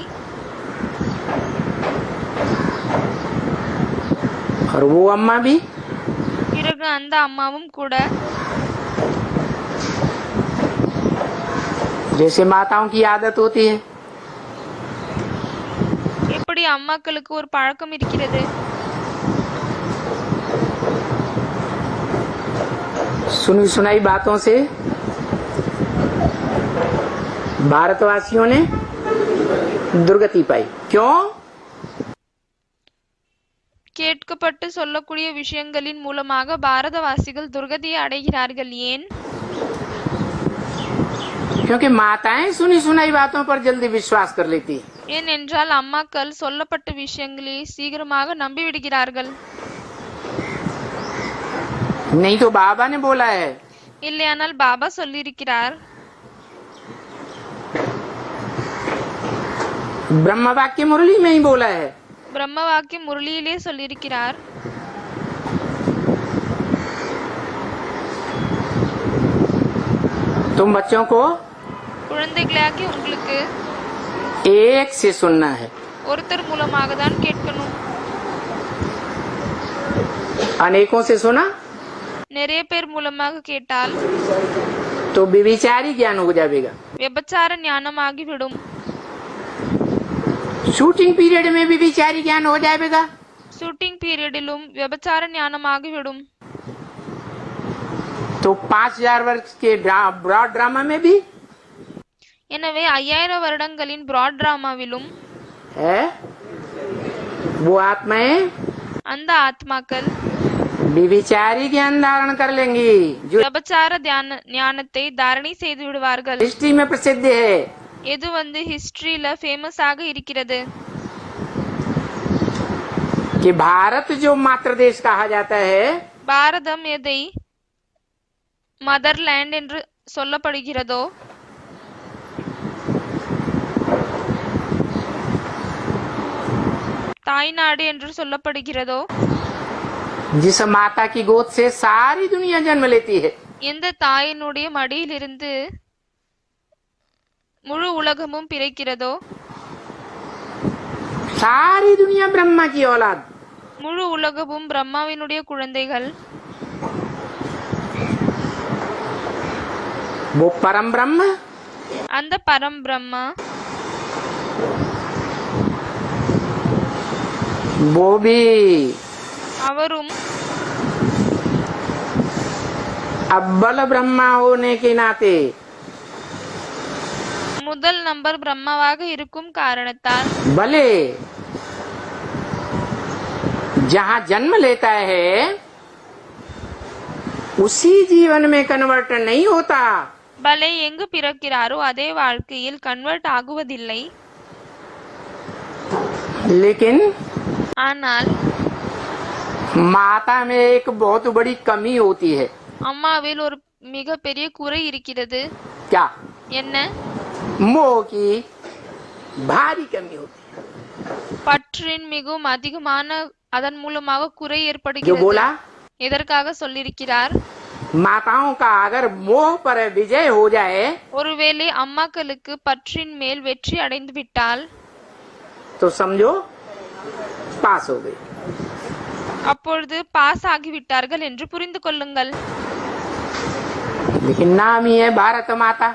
और वो अम्मा भी பிறகு அந்த அம்மாவும் கூட जैसे माताओं की आदत होती है, எப்படி அம்மாக்களுக்கு ஒரு பழக்கம் இருக்கிறது. सुनी सुनाई बातों से भारतवासियों ने दुर्गति पाई. क्यों? கேட்கப்பட்டு சொல்லக்கூடிய விஷயங்களின் மூலமாக பாரதவாசிகள் துர்கதியை அடைகிறார்கள். ஏன்? क्योंकि माताएं सुनी सुनाई बातों पर जल्दी विश्वास कर लेती. ஏனென்றால் அம்மாக்கள் சொல்லப்பட்ட விஷயங்களை சீக்கிரமாக நம்பிவிடுகிறார்கள். नहीं तो बाबा ने बोला है, இல்லையானால் பாபா சொல்லியிருக்கிறார். ब्रह्म वाक्य मुरली में ही बोला है, பிரம்ம வாக்கிய முரளியிலே சொல்லியிருக்கிறார். तुम बच्चों को குழந்தைகளாகி உங்களுக்கு एक से सुनना है, ஒருத்தர் மூலமாக தான் கேட்கணும். अनेकों से सुना நிறைய பேர் மூலமாக கேட்டால் तो विविचारी ज्ञान हो जाएगा. விபச்சார ஞானமாகிவிடும். शूटिंग पीरियड में भी विचारी ज्ञान हो जाएगा. ஷூட்டிங் பீரியடிலும் விபச்சார ஞானமாகிவிடும். तो 5000 वर्ष के ब्रॉड ड्रामा में भी எனவே 5000 வருடங்களின் பிராட் டிராமாவிலும் है. वो आत्माएं அந்த ஆத்மாக்கள் विविचारी ज्ञान धारण कर लेंगी, जो விபச்சார ஞானத்தை தாரணை செய்து விடுவார்கள். हिस्ट्री में प्रसिद्ध है. எது ஹிஸ்டரியில ஃபேமஸ் ஆக இருக்கிறது. कि भारत जो मातृ देश कहा जाता है, பாரதம் எதை மதர்லேண்ட் என்று சொல்லப்படுகிறதோ தாய்நாடு என்று சொல்லப்படுகிறதோ जिस माता की गोद से सारी दुनिया जन्म लेती है, எந்த தாயினுடைய மடியிலிருந்து முழு உலகமும் பிறக்கிறதோ सारी दुनिया ब्रह्मा की औलाद, முழு உலகமும் பிரம்மாவினுடைய குழந்தைகள். वो परम ब्रह्म அந்த பரம் பிரம்மா वो भी அவரும் अव्वल ब्रह्मा होने के नाते முதல் நம்பர் பிரம்மாவாக இருக்கும் காரணத்தால் भले जहाँ जन्म लेता है उसी जीवन में कन्वर्ट नहीं होता, பலே எங்கு பிறக்கிறாரோ அதே வாழ்க்கையில் கன்வெர்ட் ஆகுவதில்லை. लेकिन ஆனால் माता में एक बहुत बड़ी कमी होती है. அம்மாவில் ஒரு மிக பெரிய குறை இருக்கிறது. क्या? என்ன? मोह की भारी कमी होती है. பற்றின் மிகவும் அதிகமான அதன் மூலமாக குறை जो ஏற்படுகிறது. बोला, எதற்காக சொல்லியிருக்கிறார்? माताओं का अगर मोह पर विजय हो जाए ஒருவேளை அம்மாக்களுக்கு பற்றின் மேல் வெற்றி அடைந்து விட்டால் तो समझो पास हो गई. அப்பொழுது பாஸ் ஆகிவிட்டார்கள் என்று புரிந்து கொள்ளுங்கள். लेकिन नाम ही है भारत माता.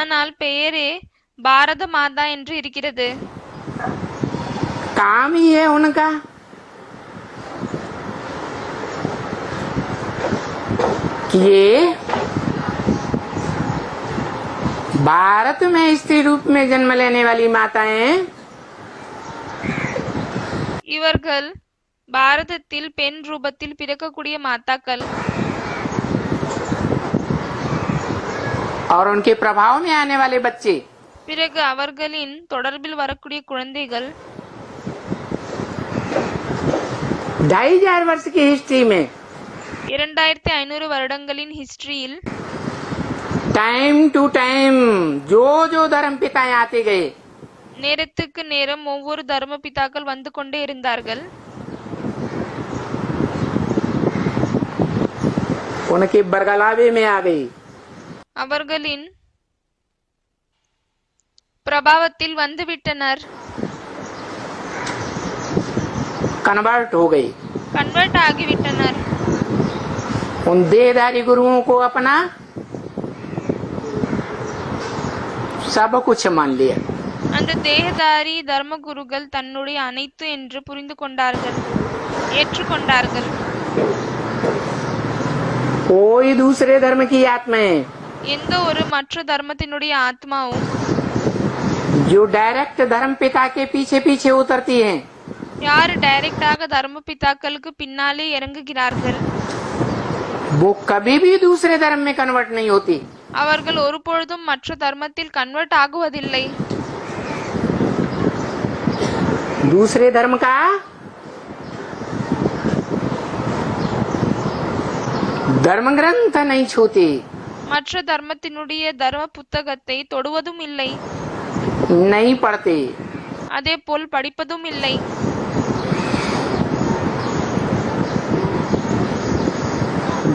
ஆனால் பெயரே பாரத மாதா என்று இருக்கிறது. काम ही है उनका कि ये भारत में स्त्री रूप में जन्म लेने वाली माताएं இவர்கள் பாரதத்தில் பெண் ரூபத்தில் பிறக்கக்கூடிய மாதாக்கள் और उनके प्रभाव में आने वाले बच्चे பிறகு அவர்களின் தொடர்பில் வரக்கூடிய குழந்தைகள் 2500 वर्ष की हिस्ट्री में 2500 வருடங்களின் ஹிஸ்டரியில் टाइम टू टाइम जो जो धर्म पिताएं आते गए, நேரத்துக்கு நேரம் ஒவ்வொரு தர்ம பிதாக்கள் வந்து கொண்டே இருந்தார்கள். उनके बरगलावे में आ गई. அவர்களின் பிரபாவத்தில் வந்துவிட்டனர். कन्वर्ट हो गई. கன்வெர்ட் ஆகிவிட்டனர். उन देहधारी गुरुओं को अपना सब कुछ मान लिया. அந்த தேகதாரி தர்ம குருகள் தன்னுடைய அனைத்து என்று புரிந்து கொண்டார்கள், ஏற்றுக்கொண்டார்கள். कोई दूसरे धर्म की आत्माएं எந்த ஒரு மற்ற தர்மத்தினுடைய ஆத்மாவும் जो डायरेक्ट धर्म पिता के पीछे पीछे उतरती हैं, யார் டைரக்டாக தர்ம பிதாக்களுக்கு பின்னாலே இறங்குகிறார்கள், वो कभी भी दूसरे धर्म में कन्वर्ट नहीं होती. அவர்கள் ஒருபொழுதும் மற்ற தர்மத்தில் கன்வெர்ட் ஆகுவதில்லை. दूसरे धर्म का धर्म ग्रंथ नहीं छूती, மற்ற தர்மத்தினுடைய தர்ம புத்தகத்தை தொடுவதும் இல்லை, नहीं पढ़ते. அதே போல் படிப்பதும் இல்லை.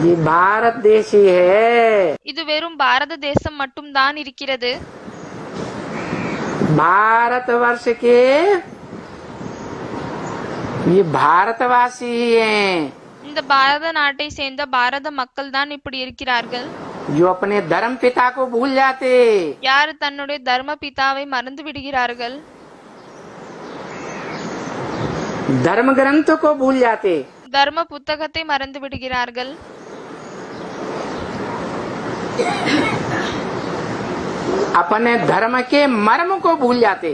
ये भारत देश ही है. இது வெறும் பாரத தேசம் மட்டும்தான் இருக்கிறது. भारत वर्ष के ये भारतवासी ही हैं இந்த பாரத நாட்டை சேர்ந்த பாரத மக்கள் தான் இப்படி இருக்கிறார்கள். जो अपने धर्म पिता को भूल जाते, யார் தன்னுடைய தர்ம பிதாவை மறந்து விடுகிறார்கள், धर्म ग्रंथ को भूल जाते, தர்ம புத்தகத்தை மறந்து விடுகிறார்கள், अपने धर्म के मर्म को भूल जाते.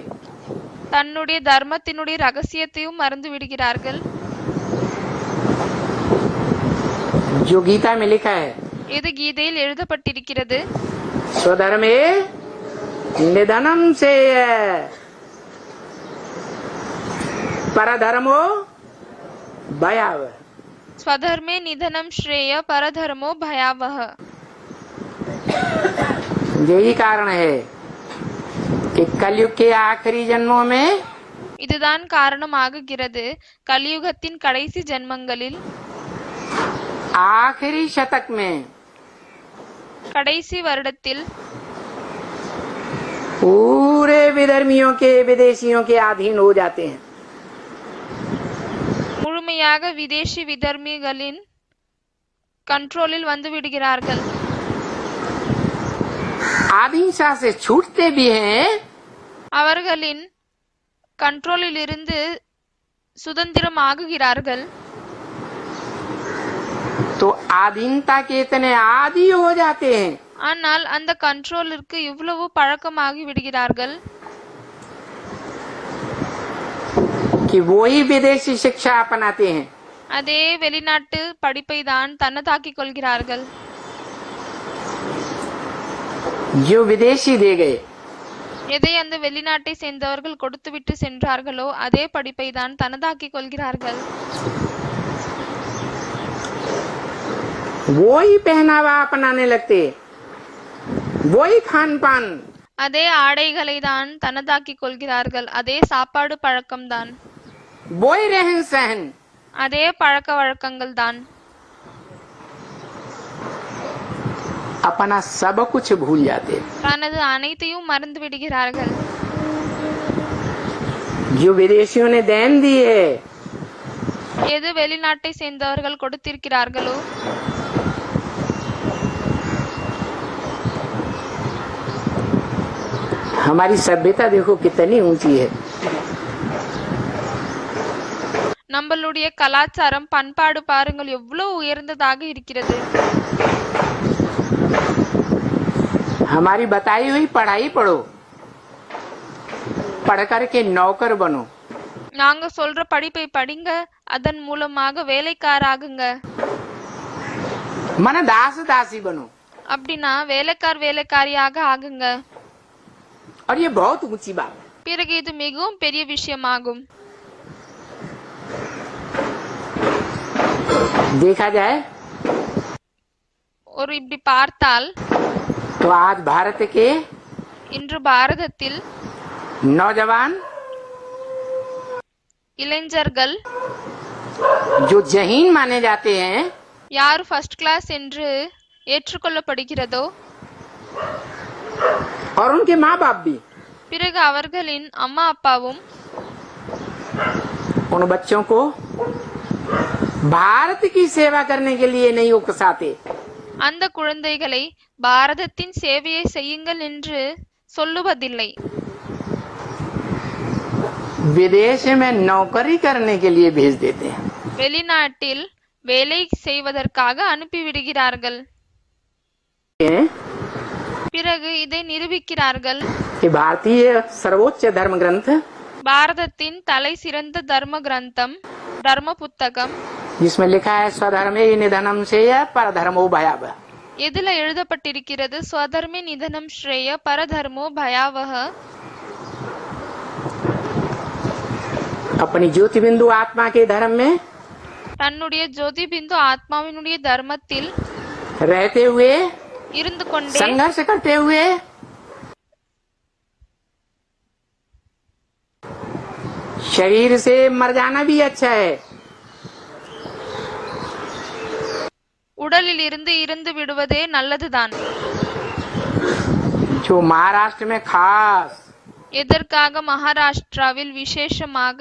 தன்னுடைய தர்மத்தினுடைய ரகசியத்தையும் மறந்து விடுகிறார்கள். जो गीता में लिखा है, இது கீதையில் எழுதப்பட்டிருக்கிறது. स्वधर्मे निधनम से परधर्मो भयावह. ஸ்வதர்மே நிதனம் ஸ்ரேய பரதர்மோ பயாவஹ. यही कारण है कि कलयुग के आखिरी जन्मों में இதுதான் காரணம் ஆகுகிறது கலியுகத்தின் கடைசி ஜென்மங்களில், आखिरी शतक में கடைசி வருடத்தில் पूरे विधर्मियों के विदेशियों के अधीन हो जाते हैं. முழுமையாக விதேசி விதர்மிகளின் கண்ட்ரோலில் வந்து விடுகிறார்கள். आधीनता से छूटते भी हैं, அவர்களின் கண்ட்ரோலில் இருந்து சுதந்திரம் ஆகுகிறார்கள். तो आधीनता के इतने आदी हो जाते हैं ஆனால் அந்த கண்ட்ரோலிற்கு இவ்வளவு பழக்கமாகி விடுகிறார்கள் कि वो ही विदेशी शिक्षा अपनाते हैं. அதே வெளிநாட்டு படிப்பை தான் தன்னதாக்கிக் கொள்கிறார்கள். जो विदेशी दे गए, எதை அந்த வெளிநாட்டை சேர்ந்தவர்கள் கொடுத்துவிட்டு சென்றார்களோ அதே படிப்பை தான் தனதாக்கிக் கொள்கிறார்கள். वो ही पहनावा अपनाने लगते, वो ही खान पान, அதே ஆடைகளை தான் தனதாக்கிக் கொள்கிறார்கள். அதே சாப்பாடு பழக்கம்தான், वो ही रहन सहन, அதே பழக்க வழக்கங்கள் தான். अपना सब कुछ भूल जाते. தனது அனைத்தையும் மறந்து விடுகிறார்கள். जो विदेशियों ने देन दी है, எது வெளிநாட்டை சேர்ந்தவர்கள் கொடுத்திருக்கிறார்களோ हमारी सभ्यता देखो कितनी ऊंची है. நம்மளுடைய கலாச்சாரம் பண்பாடு பாருங்கள் எவ்வளவு உயர்ந்ததாக இருக்கிறது. हमारी बताई हुई पढ़ाई पढ़ो, पढ़ करके नौकर बनो. நாங்க சொல்ற படிப்பை படிங்க, அதன் மூலமாக வேலைக்காராகுங்க. मन दास दासी बनो. அப்படின்னா வேலைக்காரியாக ஆகுங்க. और ये बहुत ऊंची बात है. பிறகு இது மிகவும் பெரிய விஷயமாகும். देखा जाए ஒரு இப்படி பார்த்தால் तो आज भारत के இன்று பாரதத்தில் नौजवान இளைஞர்கள் जो जहीन माने जाते हैं, யார் ஃபர்ஸ்ட் கிளாஸ் என்று ஏற்றுக்கொள்ளப்படுகிறதோ और उनके माँ बाप भी பிறகு அவர்களின் அம்மா அப்பாவும் उन बच्चों को भारत की सेवा करने के लिए नहीं उकसाते। அந்த குழந்தைகளை பாரதத்தின் சேவையை செய்யுங்கள் என்று சொல்லுவதில்லை, विदेश में नौकरी करने के लिए भेज देते हैं। வெளிநாட்டில் வேலை செய்வதற்காக அனுப்பிவிடுகிறார்கள். பிறகு இதை நிரூபிக்கிறார்கள். कि भारतीय सर्वोच्च धर्म ग्रंथ பாரதத்தின் தலை சிறந்த தர்ம கிரந்தம் தர்ம புத்தகம் जिसमें लिखा है स्वधर्मे निधनम श्रेय परधर्मो भयावह। எதுல எழுதப்பட்டிருக்கிறது? ஸ்வதர்மே நிதனம் ஸ்ரேய பரதர்மோ பயாவஹ. अपनी ज्योति बिंदु आत्मा के धर्म में தன்னுடைய ஜோதி பிந்து ஆத்மாவினுடைய தர்மத்தில் रहते हुए இருந்து கொண்டே संघर्ष करते हुए शरीर से मर जाना भी अच्छा है। உடலில் இருந்து இருந்து விடுவதே நல்லதுதான். जो महाराष्ट्र में खास எதற்காக மகாராஷ்டிராவில் விசேஷமாக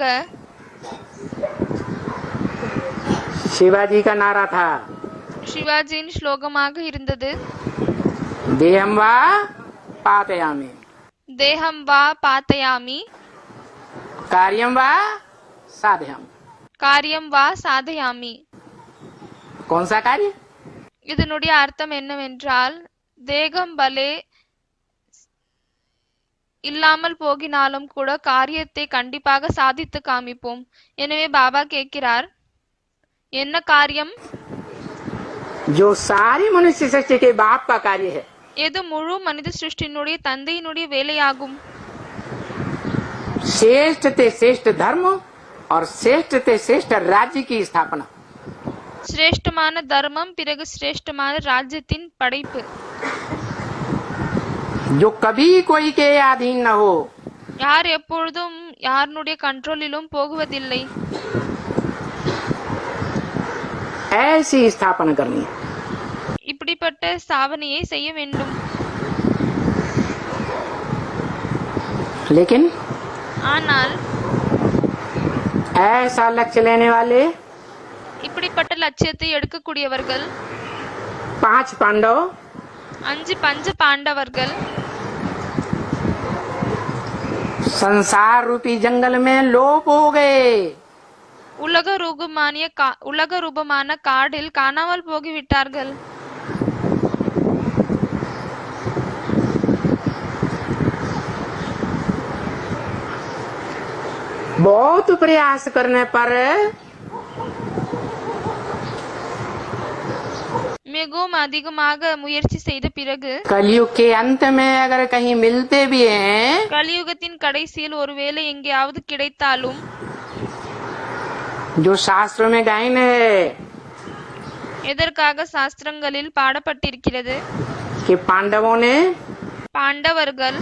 शिवाजी का नारा था, சிவாஜியின் ஸ்லோகமாக இருந்தது, देहम वा पातयामि, தேகம் வா பாத்தயாமி कार्यम वा साधयाम। காரியம் வா சாதயாமி. कौन सा कार्य? இதனுடைய அர்த்தம் என்னவென்றால், தேகம் பலே இல்லாமல் போகினாலும் கூட காரியத்தை கண்டிப்பாக சாதித்து காமிப்போம். எனவே பாபா கேட்கிறார், என்ன காரியம்? जो सारी मनुष्य सृष्टि के बाप का कार्य है। எது முழு மனித சிருஷ்டியினுடைய தந்தையினுடைய வேலையாகும். श्रेष्ठ ते श्रेष्ठ धर्म और श्रेष्ठ ते श्रेष्ठ राज्य की स्थापना। சிரேஷ்டமான தர்மம், பிறகு சிரேஷ்டமான ராஜ்யத்தின் படைப்பு. जो कभी कोई के अधीन न हो, யார் எப்பொழுதும் யாருடைய கண்ட்ரோலிலும் போகுவதில்லை. ऐसी स्थापना करनी है। இப்படிப்பட்ட ஸ்தாபனையை செய்ய வேண்டும். लेकिन ஆனால் ऐसा लक्ष्य लेने वाले இப்படிப்பட்ட லட்சியத்தை எடுக்கக்கூடியவர்கள் 5 पांडव 5 பஞ்ச பாண்டவர்கள் संसार रूपी जंगल में लोप हो गए। உலக ரூபமான காடில் காணாமல் போகிவிட்டார்கள். बहुत प्रयास करने पर மிகவும் அதிகமாக முயற்சி செய்த பிறகு कलयुग के अंत में अगर कहीं मिलते भी हैं, கலியுகத்தின் கடைசியில் ஒருவேளை எங்கேயாவது கிடைத்தாலும், जो शास्त्रों में गायन है எதற்காக சாஸ்திரங்களில் பாடப்பட்டிருக்கிறது, कि पांडवों ने பாண்டவர்கள்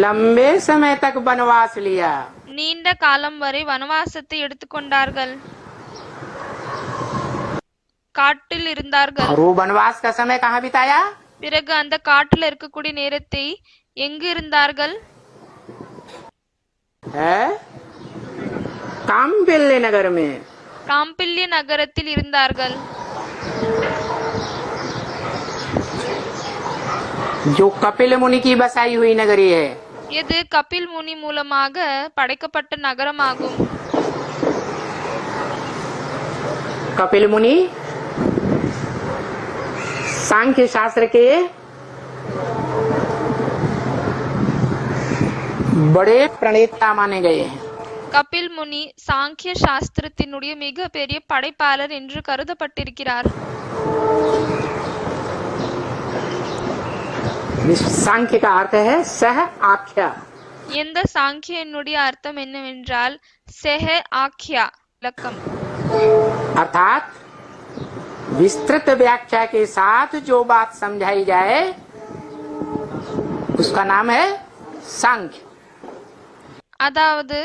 लंबे समय तक वनवास लिया। நீண்ட காலம் வரை வனவாசத்தை எடுத்துக்கொண்டார்கள், காட்டில் இருந்தார்கள். और वो वनवास का समय कहाँ बिताया? பிறகு அந்த காட்டில் இருக்கக்கூடிய நேரத்தை எங்கு இருந்தார்கள்? है काम्पिल्य नगर में। காம்பில்ய நகரத்தில் இருந்தார்கள். जो कपिल मुनि की बसाई हुई नगरी है। இது கபில் முனி மூலமாக படைக்கப்பட்ட நகரமாகும். कपिल मुनि सांख्य शास्त्र के बड़े प्रणेता माने गए हैं। கபில் முனி சாங்கிய சாஸ்திரத்தினுடைய மிக பெரிய படைப்பாளர் என்று கருதப்பட்டிருக்கிறார். सांख्य का अर्थ है सह आख्या। எந்த சாங்கியனுடைய அர்த்தம் என்னவென்றால் செஹ ஆக்யா இலக்கம். अर्थात विस्तृत व्याख्या के साथ जो बात समझाई जाए उसका नाम है सांख्य। அதாவது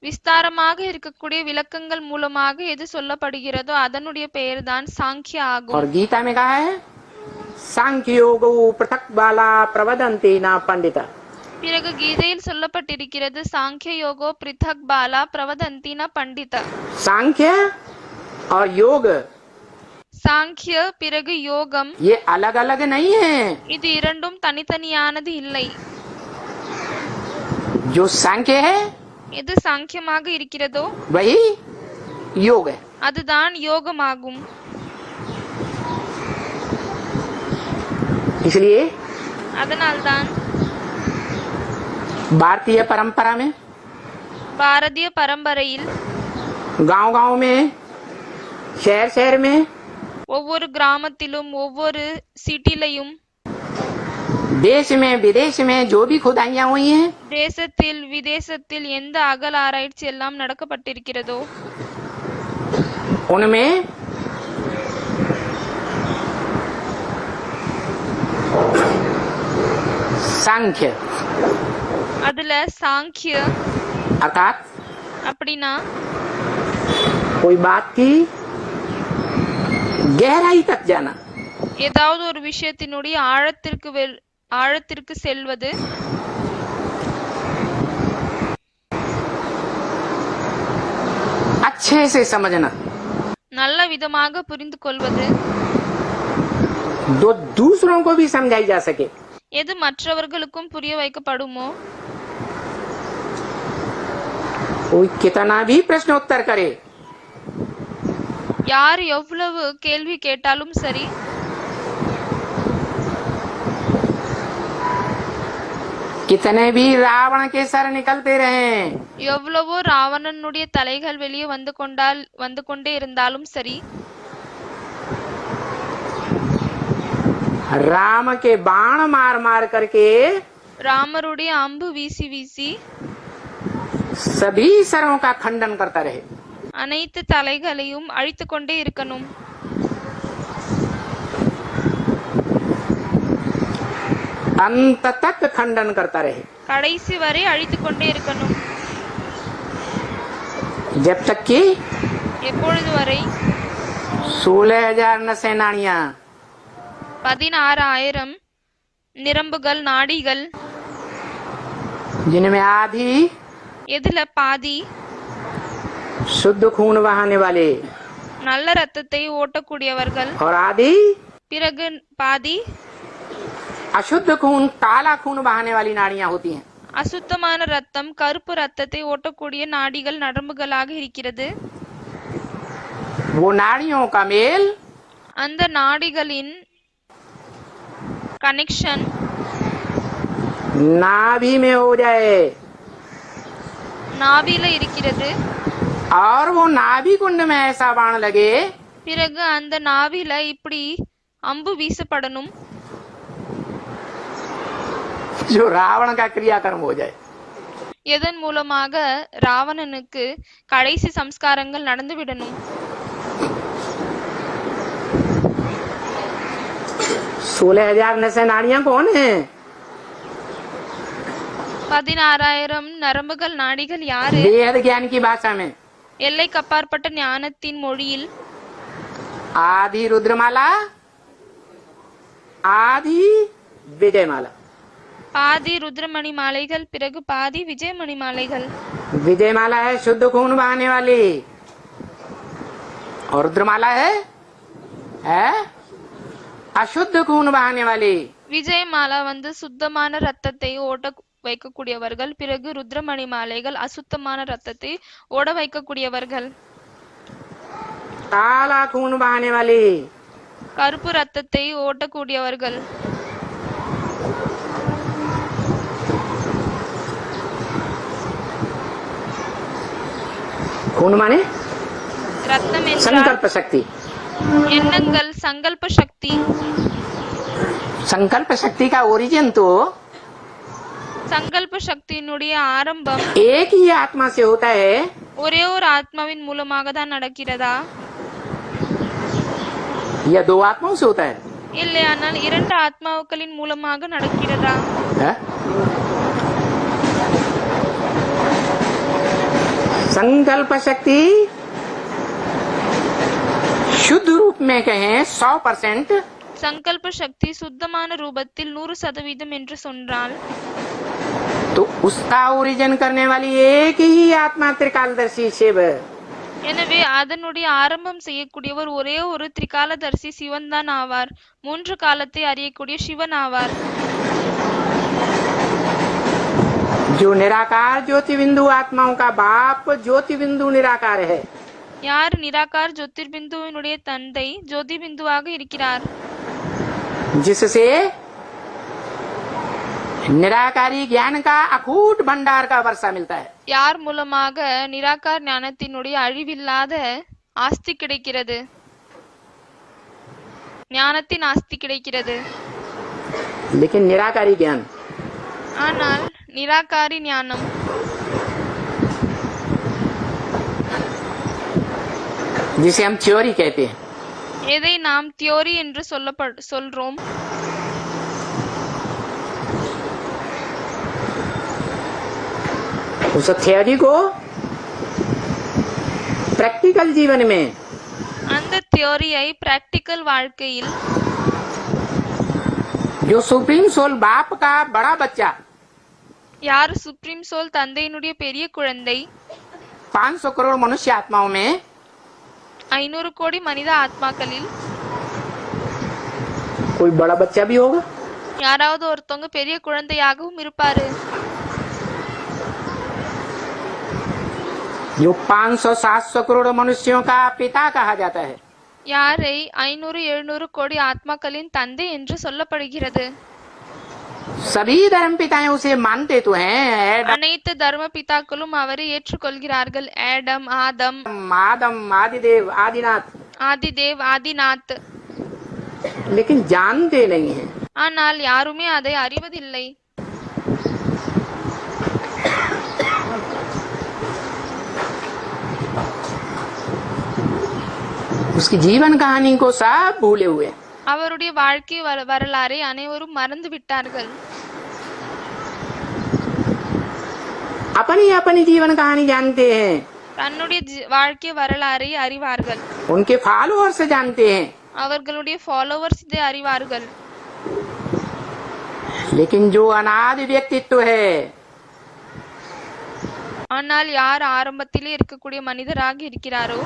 விஸ்தாரமாக இருக்கக்கூடிய விளக்கங்கள் மூலமாக எது சொல்லப்படுகிறதோ அதனுடைய பெயர்தான் சாங்கிய ஆகும். और गीता में कहा है सांख्य योग पृथक बाला प्रवदंती ना पंडिता। பிறகு கீதையில் சொல்லப்பட்டிருக்கிறது சாங்கிய யோகோ பிருத்தக் பாலா பிரவதந்தின பண்டித. सांख्य और योग சாங்கிய பிறகு யோகம் ये अलग अलग नहीं है। இது இரண்டும் தனித்தனியானது இல்லை. जो सांख्य है எது சாங்கியமாக இருக்கிறதோ वही योग है। அதுதான் யோகமாகும். इसलिए அதனால்தான் भारतीय परंपरा में பாரதிய பரம்பரையில் गांव गांव में शहर शहर में ஒவ்வொரு கிராமத்திலும் ஒவ்வொரு சிட்டிலையும் देश में विदेश में जो भी खुदाइयां हुई हैं தேசத்தில் விதேசத்தில் எந்த அகல ஆராய்ச்சி எல்லாம் நடக்கப்பட்டிருக்கிறதோ उनमें सांख्य அதுல சாங்கிய अर्थात அப்படின்னா कोई बात की गहराई तक जाना, ஏதாவது ஒரு விஷயத்தினுடைய ஆழத்திற்கு செல்வது, अच्छे से समझना, நல்ல விதமாக புரிந்து கொள்வது, जो दूसरों को भी समझाई जा सके। எது மற்றவர்களுக்கும் புரிய வைக்கப்படுமோ, कोई कितना भी प्रश्न उत्तर करे, யார் எவ்வளவு கேள்வி கேட்டாலும் சரி, कितने भी रावण के सर निकलते रहे, எவ்வளவோ ராவணனுடைய தலைகள் வெளியே வந்து கொண்டே இருந்தாலும் சரி, राम के बाण मार मार करके ராமருடைய அம்பு வீசி வீசி सभी सरों का खंडन करता रहे, அனைத்து தலைகளையும் அழித்து கொண்டே இருக்கணும். अंत तक खंडन करता रहे, கடைசி வரை அழித்து கொண்டே இருக்கணும். जब तक कि எப்பொழுது வரை? 16,000 नसेनानियां 16,000 நிரம்புகள் நாடிகள், जिनमें आधी எதுல பாதி शुद्ध खून बहाने वाले நல்ல ரத்தத்தை ஓட்டக்கூடியவர்கள், और आधी பிறகு பாதி अशुद्ध खून काला खून बहाने वाली नाड़ियां होती हैं। அசுத்தமான ரத்தம் கருப்பு ரத்தத்தை ஓட்டக்கூடிய நாடிகள் நரம்புகளாக இருக்கிறது. वो नाड़ियों का मेल அந்த நாடிகளின் கனெக்ஷன் नाभि में हो जाए நாபில இருக்கிறது. और वो नाभि कुंड में ऐसा बाण लगे பிறகு அந்த நாபில இப்படி அம்பு வீசப்படணும், जो रावण का क्रियाकर्म हो जाए। எதன் மூலமாக ராவணனுக்கு கடைசி சம்ஸ்காரங்கள் நடந்து விடணும். 16,000 नसेनानियां कौन है? 16,000 நரம்புகள் நாடிகள் யாரு? वेद ज्ञान की भाषा में எல்லைக்கு அப்பாற்பட்ட ஞானத்தின் மொழியில் आधी रुद्रमाला आधी विजयमाला। பாதி ருத்ரமணி மாலைகள், பிறகு பாதி விஜயமணி மாலைகள். विजयमाला है शुद्ध खून बहाने वाली और रुद्रमाला है अशुद्ध खून बहाने वाली। விஜயமாலா சுத்தமான ரத்தத்தை ஓட வைக்கக்கூடியவர்கள், பிறகு ருத்ரமணி மாலைகள் அசுத்தமான ரத்தத்தை ஓட வைக்கக்கூடியவர்கள். काला खून बहाने वाली கருப்பு ரத்தத்தை ஓட்டக்கூடியவர்கள். खून माने ரத்தம் என்றால் संकल्प शक्ति। எண்ணங்கள், சங்கல்ப சக்தி. संकल्प शक्ति का ओरिजिन तो சங்கல்ப சக்தியினுடைய ஆரம்பம் एक ही आत्मा से होता है ஒரே ஒரு ஆத்மாவின் மூலமாக தான் நடக்கிறதா, या दो आत्माओं से होता है? இல்லையானால் இரண்டு ஆத்மாக்களின் மூலமாக நடக்கிறதா? है? संकल्प शक्ति शुद्ध रूप में कहें 100%, சங்கல்ப சக்தி சுத்தமான ரூபத்தில் 100% என்று சொன்னால் तो उसका ओरिजिन करने वाली एक ही आत्मा त्रिकालदर्शी शिव। எனவே அதனுடைய ஆரம்பம் செய்யக்கூடியவர் ஒரே ஒரு திரிகாலதர்சி சிவன் தான் ஆவார். 3 காலத்தை அறியக்கூடிய சிவன் ஆவார். जो निराकार ज्योति बिंदु आत्माओं का बाप ज्योति बिंदु निराकार है, யார் நிராகார் ஜோதிர்பிந்துவினுடைய தந்தை ஜோதி பிந்துவாக இருக்கிறார், जिससे निराकारी ज्ञान का अकूट भंडार का वर्षा मिलता है। யார் மூலமாக நிராகார் ஞானத்தினுடைய அழிவில்லாத ஆஸ்தி கிடைக்கிறது, ஞானத்தின் ஆஸ்தி கிடைக்கிறது. लेकिन निराकारी ज्ञान ஆனால் நிராகாரி ஞானம் जिसे हम थ्योरी कहते हैं, எதை நாம் தியோரி என்று சொல்றோம், उस थ्योरी को प्रैक्टिकल जीवन में அந்த தியோரியை பிராக்டிக்கல் வாழ்க்கையில் जो सुप्रीम सोल बाप का बड़ा बच्चा யார் சுப்ரீம் சோல் தந்தையினுடைய பெரிய குழந்தை 500 करोड़ मनुष्य आत्माओं में 500 கோடி மனித ஆத்மாக்களில் कोई बड़ा बच्चा भी होगा, யாராவது ஒருத்தவங்க பெரிய குழந்தையாகவும் இருப்பாரு. जो 500-700 करोड़ मनुष्यों का पिता कहा जाता है। யாரை 500-700 கோடி ஆத்மாக்களின் தந்தை என்று சொல்லப்படுகிறது. सभी धर्म पिताएं उसे मानते तो हैं, அனைத்து தர்ம பிதாக்களும் அவரை ஏற்றுக்கொள்கிறார்கள். ஆடம், ஆதம், आदम, आदिदेव, आदिनाथ, ஆதிதேவ், ஆதிநாத். लेकिन जानते नहीं हैं। ஆனால் யாருமே அதை அறிவதில்லை. उसकी जीवन कहानी को सब भूले हुए हैं। அவருடைய வாழ்க்கை வரலாறை அனைவரும் மறந்து விட்டார்கள். अपनी अपनी जीवन कहानी जानते हैं, தன்னுடைய வாழ்க்கை வரலாறை அறிவார்கள். उनके फॉलोअर्स जानते हैं, அவர்களுடைய ஃபாலோவர்ஸ் இதை அறிவார்கள். लेकिन जो अनादि व्यक्तित्व है, ஆனால் யார் ஆரம்பத்திலே இருக்கக்கூடிய மனிதராக இருக்கிறாரோ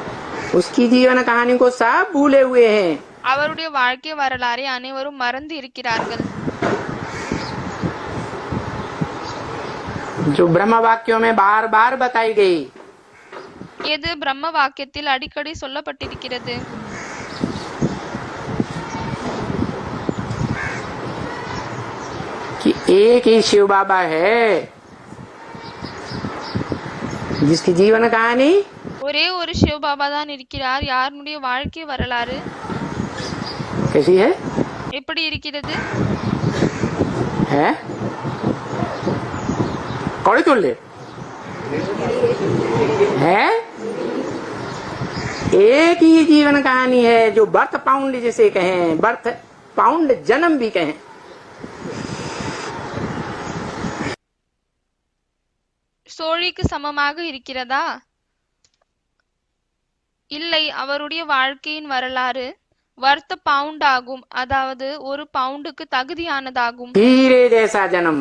उसकी जीवन कहानी को सब भूले हुए हैं। அவருடைய வாழ்க்கை வரலாறை அனைவரும் மறந்து இருக்கிறார்கள். जो ब्रह्म वाक्यों में बार बार बताई गई, எது பிரம்ம வாக்கியத்தில் அடிக்கடி சொல்லப்பட்டிருக்கிறது, कि एक ही शिव बाबा है जिसकी जीवन कहानी ஒரே ஒரு சிவ பாபா தான் இருக்கிறார். யாருடைய வாழ்க்கை வரலாறு कैसी है? எப்படி இருக்கிறது? है कौड़ी तोड़ ले है, एक ही जीवन कहानी है जो बर्थ पाउंड जिसे कहें, बर्थ पाउंड जन्म भी कहें। சோழிக்கு சமமாக இருக்கிறதா? இல்லை, அவருடைய வாழ்க்கையின் வரலாறு வர்த்த பவுண்ட் ஆகும். அதாவது ஒரு பவுண்டுக்கு தகுதியானதாகும். हीरे जैसा जन्म,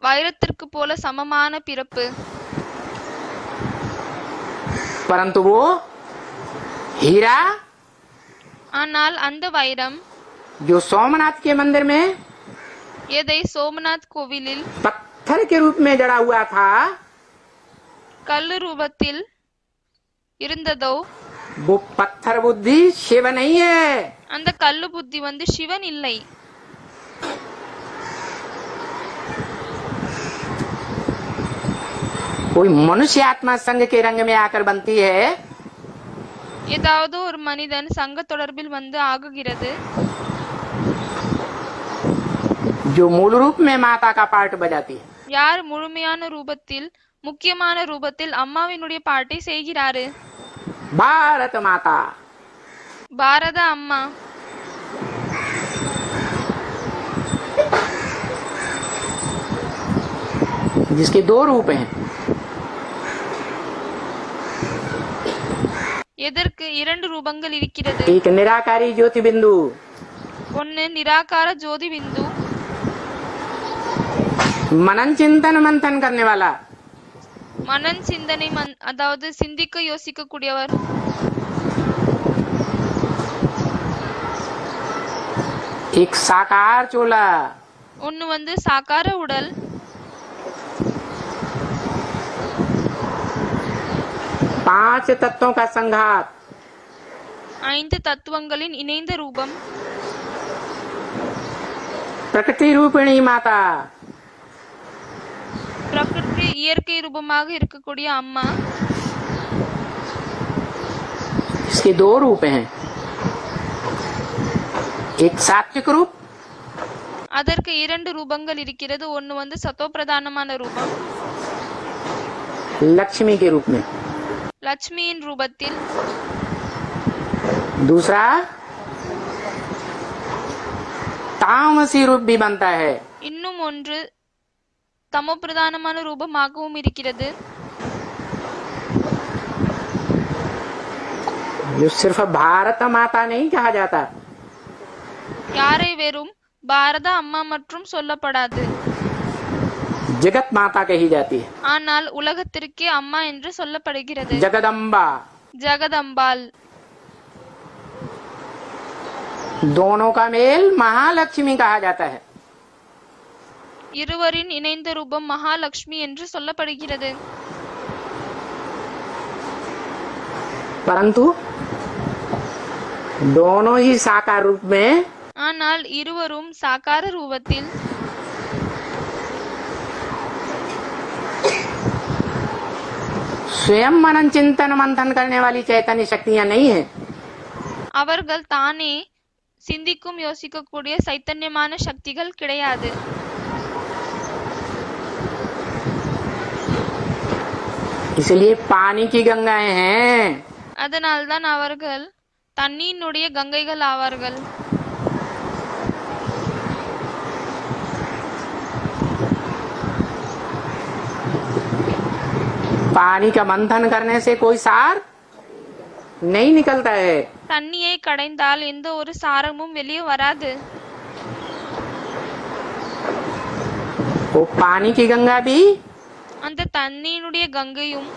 வைரத்திற்கு போல சமமான பிறப்பு. परंतु वो हीरा ஆனால் அந்த வைரம் जो सोमनाथ के मंदिर में எதை சோமநாத் கோவிலில் पत्थर के रूप में जड़ा हुआ था, கல்லு ரூபத்தில் இருந்ததோ वो पत्थर बुद्धि शिव नहीं है। அந்த கல்லு புத்தி சிவன் இல்லை. कोई मनुष्य आत्मा संघ के रंग में आकर बनती है, ஏதாவது ஒரு மனிதன் சங்க தொடர்பில் ஆகுகிறது. जो मूल रूप में माता का पार्ट बजाती है। யார் முழுமையான ரூபத்தில் முக்கியமான ரூபத்தில் அம்மாவினுடைய பாட்டை செய்கிறாரு? भारत माता, பாரத அம்மா. जिसके दो रूप हैं। எதற்கு இரண்டு ரூபங்கள் இருக்கிறது? एक निराकारी ज्योति बिंदु, ஒன்னு நிராகார ஜோதி பிந்து, मनन चिंतन मंथन करने वाला, மனன் சிந்தனை அதாவது சிந்திக்க யோசிக்க கூடியவர். एक साकार चोला, ஒன்னு வந்து சாகார உடல், पांच तत्वों का संघात, ஐந்து தத்துவங்களின் இணைந்த ரூபம், प्रकृति रूपिणी माता, பிரகிருதி இயற்கை ரூபமாக இருக்கக்கூடிய அம்மா. इसके दो रूप हैं, एक सात्विक रूप, அதற்கு இரண்டு ரூபங்கள் இருக்கிறது. ஒன்னு வந்து சத்தோ பிரதானமான ரூபம், लक्ष्मी के रूप में, லட்சுமியின் ரூபத்தில். दूसरा तामसी रूप भी बनता है, இன்னும் ஒன்று தமோ பிரதானமான ரூபமாகவும் இருக்கிறது. जो सिर्फ भारत माता नहीं कहा जाता, யாரை வெறும் பாரத அம்மா மற்றும் சொல்லப்படாது, जगत माता कही जाती है, ஆனால் உலகத்திற்கே அம்மா என்று சொல்லப்படுகிறது. जगदम्बा। ஜெகதம்பாள். दोनों का मेल महालक्ष्मी कहा जाता है। இருவரின் இணைந்த ரூபம் மகாலட்சுமி என்று சொல்லப்படுகிறது. परंतु दोनों ही साकार रूप में ஆனால் இருவரும் சாகார ரூபத்தில் स्वयं मनन चिंतन मंथन करने वाली चैतन्य शक्तियां नहीं है। அவர்கள் தானே சிந்திக்கும் யோசிக்கக்கூடிய சைத்தன்யமான சக்திகள் கிடையாது. इसलिए पानी की गंगाएं हैं, அதனால்தான் அவர்கள் தண்ணீனுடைய கங்கைகள் ஆவார்கள். पानी का मंथन करने से कोई सार नहीं निकलता है। தண்ணியை கடைந்தால் எந்த ஒரு சாரமும் வெளியே வராது. वो पानी की गंगा भी அந்த தண்ணீனுடைய கங்கையும்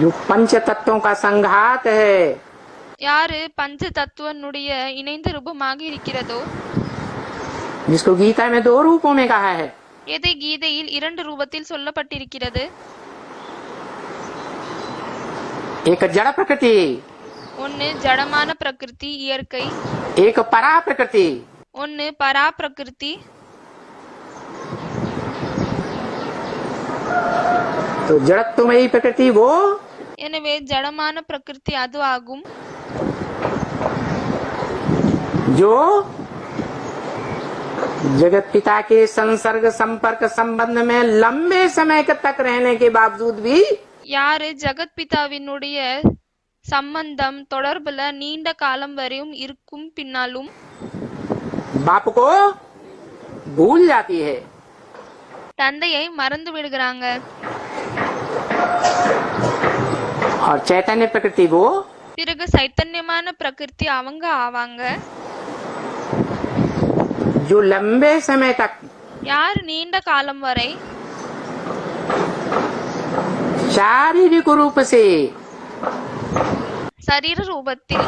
जो पंच तत्वों का संघात है, யாரு பஞ்ச தத்துவனுடைய இணைந்த ரூபமாக இருக்கிறதோ, जिसको गीता में दो रूपों में कहा है, எதை கீதையில் இரண்டு ரூபத்தில் சொல்லப்பட்டிருக்கிறது. एक जड़ प्रकृति, ஒன்னு ஜடமான பிரகிருதி இயற்கை, एक परा प्रकृति। ஒன்னு பரா பிரகிருதி. तो जड़त्वमयी प्रकृति वो எனவே ஜடமான பிரகிருதி அது ஆகும். जो जगत पिता के संसर्ग संपर्क संबंध में लंबे समय तक रहने के बावजूद भी யாரு ஜகத் பிதாவினுடைய சம்பந்தம் தொடர்புல நீண்ட காலம் வரையும் இருக்கும் பின்னாலும் बाप को भूल जाती है। தந்தையை மறந்து விடுகிறாங்க. और चैतन्य प्रकृति वो பிறகு சைத்தன்யமான பிரகிருதி அவங்க ஆவாங்க. जो लंबे समय तक யார் நீண்ட காலம் வரை शारीरिक रूप से சரீர ரூபத்தில்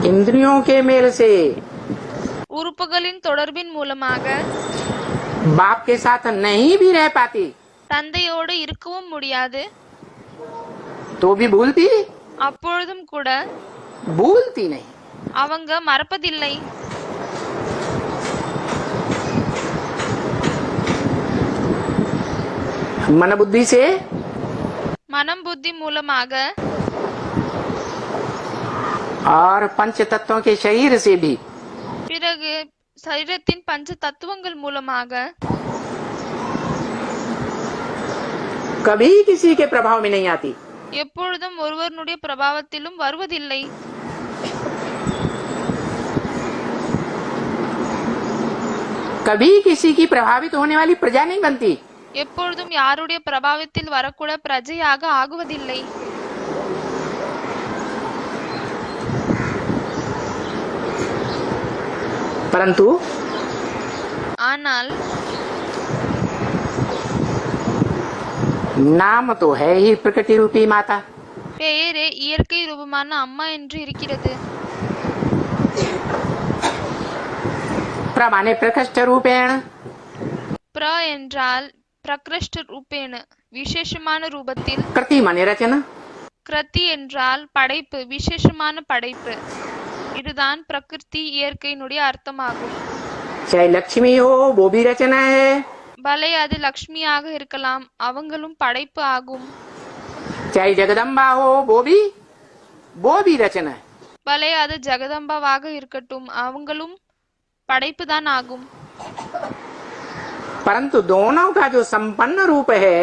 इंद्रियों के मेल से உறுப்புகளின் தொடர்பின் மூலமாக बाप के साथ नहीं भी रह पाती தந்தையோடு இருக்கவும் முடியாது. तो भी भूलती அப்பொழுதும் கூட भूलती नहीं। அவங்க மறப்பதில்லை. मन बुद्धि से மனம் புத்தி மூலமாக और पंच तत्वों के शरीर से भी பிறகு சரீரத்தின் பஞ்ச தத்துவங்கள் மூலமாக कभी किसी के प्रभाव में नहीं आती। எப்பொழுதும் ஒருவருடைய பிரபாவத்திலும் வருவதில்லை. कभी किसी की प्रभावित होने वाली प्रजा नहीं बनती। எப்பொழுதும் யாருடைய பிரபாவத்தில் வரக்கூட பிரஜையாக ஆகுவதில்லை. परंतु ஆனால் नाम तो है ही प्रकृति रूपी माता। பெயரே இயற்கை ரூபமான அம்மா என்று இருக்கிறது. प्रमाणे प्रकृष्ट रूपेण प्र என்றால் பிரகிருஷ்ட ரூபேன விசேஷமான ரூபத்தில், कृति माने रचना, கிருதி என்றால் படைப்பு, விசேஷமான படைப்பு. இதுதான் பிரகிருதி இயற்கையினுடைய அர்த்தமாகும். चाहे लक्ष्मी हो वो भी रचना है, பலே அது லக்ஷ்மியாக இருக்கலாம், அவங்களும் படைப்பு ஆகும். चाहे जगदम्बा हो वो भी रचना है। பலே அது ஜெகதம்பாவாக இருக்கட்டும், அவங்களும் படைப்பு தான் ஆகும். परंतु दोनों का जो संपन्न रूप है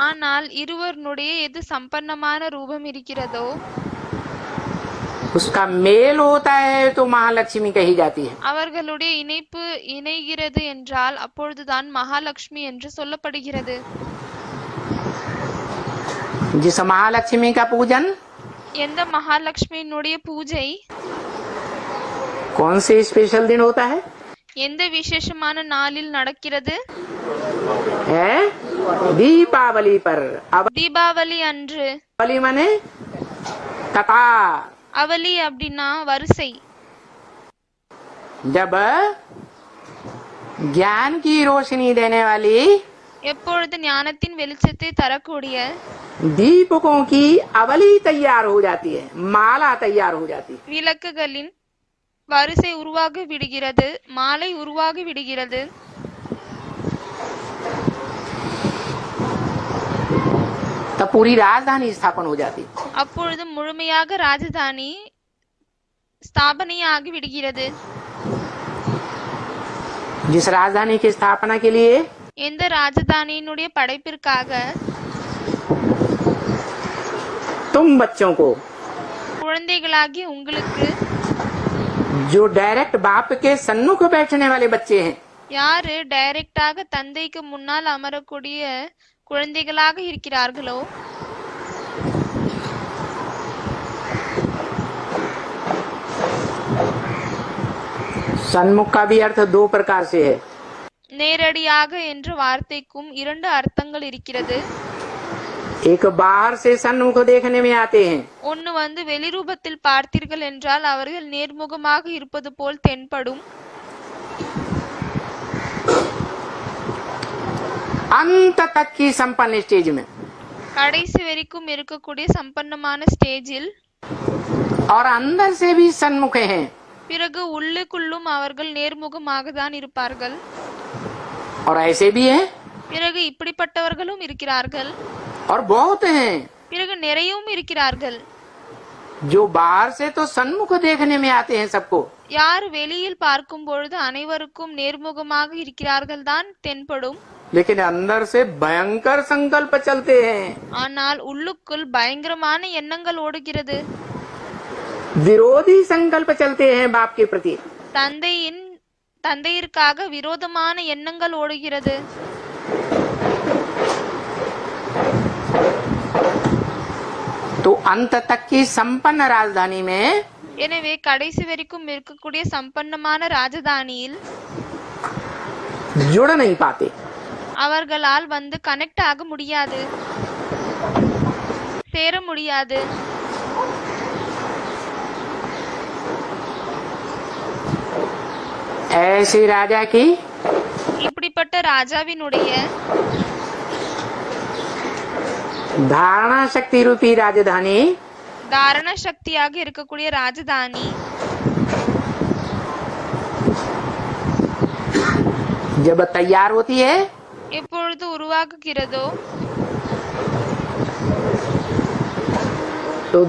ஆனால் இருவருடைய எது சம்பன்னமான ரூபம் இருக்கிறதோ उसका मेल होता है तो महालक्ष्मी कही जाती है। அவர்களுடைய இணைப்பு இணைகிறது என்றால் அப்பொழுதுதான் மகாலட்சுமி என்று சொல்லப்படுகிறது. जिस महालक्ष्मी का पूजन எந்த மகாலட்சுமியினுடைய பூஜை कौन से स्पेशल दिन होता है? எந்த விசேஷமான நாளில் நடக்கிறது? है दीपावली पर। தீபாவளி அன்று. अवली माने कतार। அவலி அப்படின்னா வரிசை. जब ज्ञान की रोशनी देने वाली எப்பொழுது ஞானத்தின் வெளிச்சத்தை தரக்கூடிய दीपकों की अवली तैयार हो जाती है, माला तैयार हो जाती है। விளக்குகளின் வரிசை உருவாகி விடுகிறது, மாலை உருவாகி விடுகிறது. तब पूरी राजधानी स्थापन हो जाती। அப்பொழுது முழுமையாக ராஜதானி ஸ்தாபனையாகி விடுகிறது. जिस राजधानी की स्थापना के लिए எந்த ராஜதானியினுடைய படைப்பிற்காக तुम बच्चों को, குழந்தைகளாகிய உங்களுக்கு, जो डायरेक्ट बाप के सन्मुख बैठने वाले बच्चे हैं, யாரு டைரக்டாக தந்தைக்கு முன்னால் அமரக்கூடிய குழந்தைகளாக இருக்கிறார்களோ सन्मुख का भी अर्थ दो प्रकार से है। நேரடியாக என்ற வார்த்தைக்கும் இரண்டு அர்த்தங்கள் இருக்கிறது. एक बाहर से सन्मुख देखने में आते हैं, ஒன்னு வெளிரூபத்தில் பார்த்தீர்கள் என்றால் அவர்கள் நேர்முகமாக இருப்பது போல் தென்படும். अंत तक की संपन्न स्टेज में, கடைசி வரைக்கும் இருக்கக்கூடிய சம்பன்னமான ஸ்டேஜில், और अंदर से भी सन्मुख हैं, பிறகு உள்ளுக்குள்ளும் அவர்கள் நேர்முகமாக தான் இருப்பார்கள். और ऐसे भी हैं, பிறகு இப்படிப்பட்டவர்களும் இருக்கிறார்கள், और बहुत हैं பிறகு நிறையவும் இருக்கிறார்கள். जो बाहर से तो सन्मुख देखने में आते हैं सबको, யார் வெளியில் பார்க்கும் பொழுது அனைவருக்கும் நேர்முகமாக இருக்கிறார்கள் தான் தென்படும். लेकिन अंदर से भयंकर संकल्प चलते हैं, ஆனால் உள்ளுக்குள் பயங்கரமான எண்ணங்கள் ஓடுகிறது. विरोधी संकल्प चलते हैं बाप के प्रति। தந்தையிற்காக விரோதமான எண்ணங்கள் ஓடுகிறது. तो अंत तक की संपन्न राजधानी में எனவே கடைசி வரைக்கும் இருக்கக்கூடிய சம்பன்னமான ராஜதானியில் जुड़ नहीं पाते। அவர்களால் கனெக்ட் ஆக முடியாது, சேர முடியாது. ऐसे राजा की இப்படிப்பட்ட ராஜாவினுடைய धारणा शक्ति रूपी राजधानी தாரண சக்தியாக இருக்கக்கூடிய ராஜதானி जब तैयार होती है எப்பொழுது உருவாகுகிறதோ तो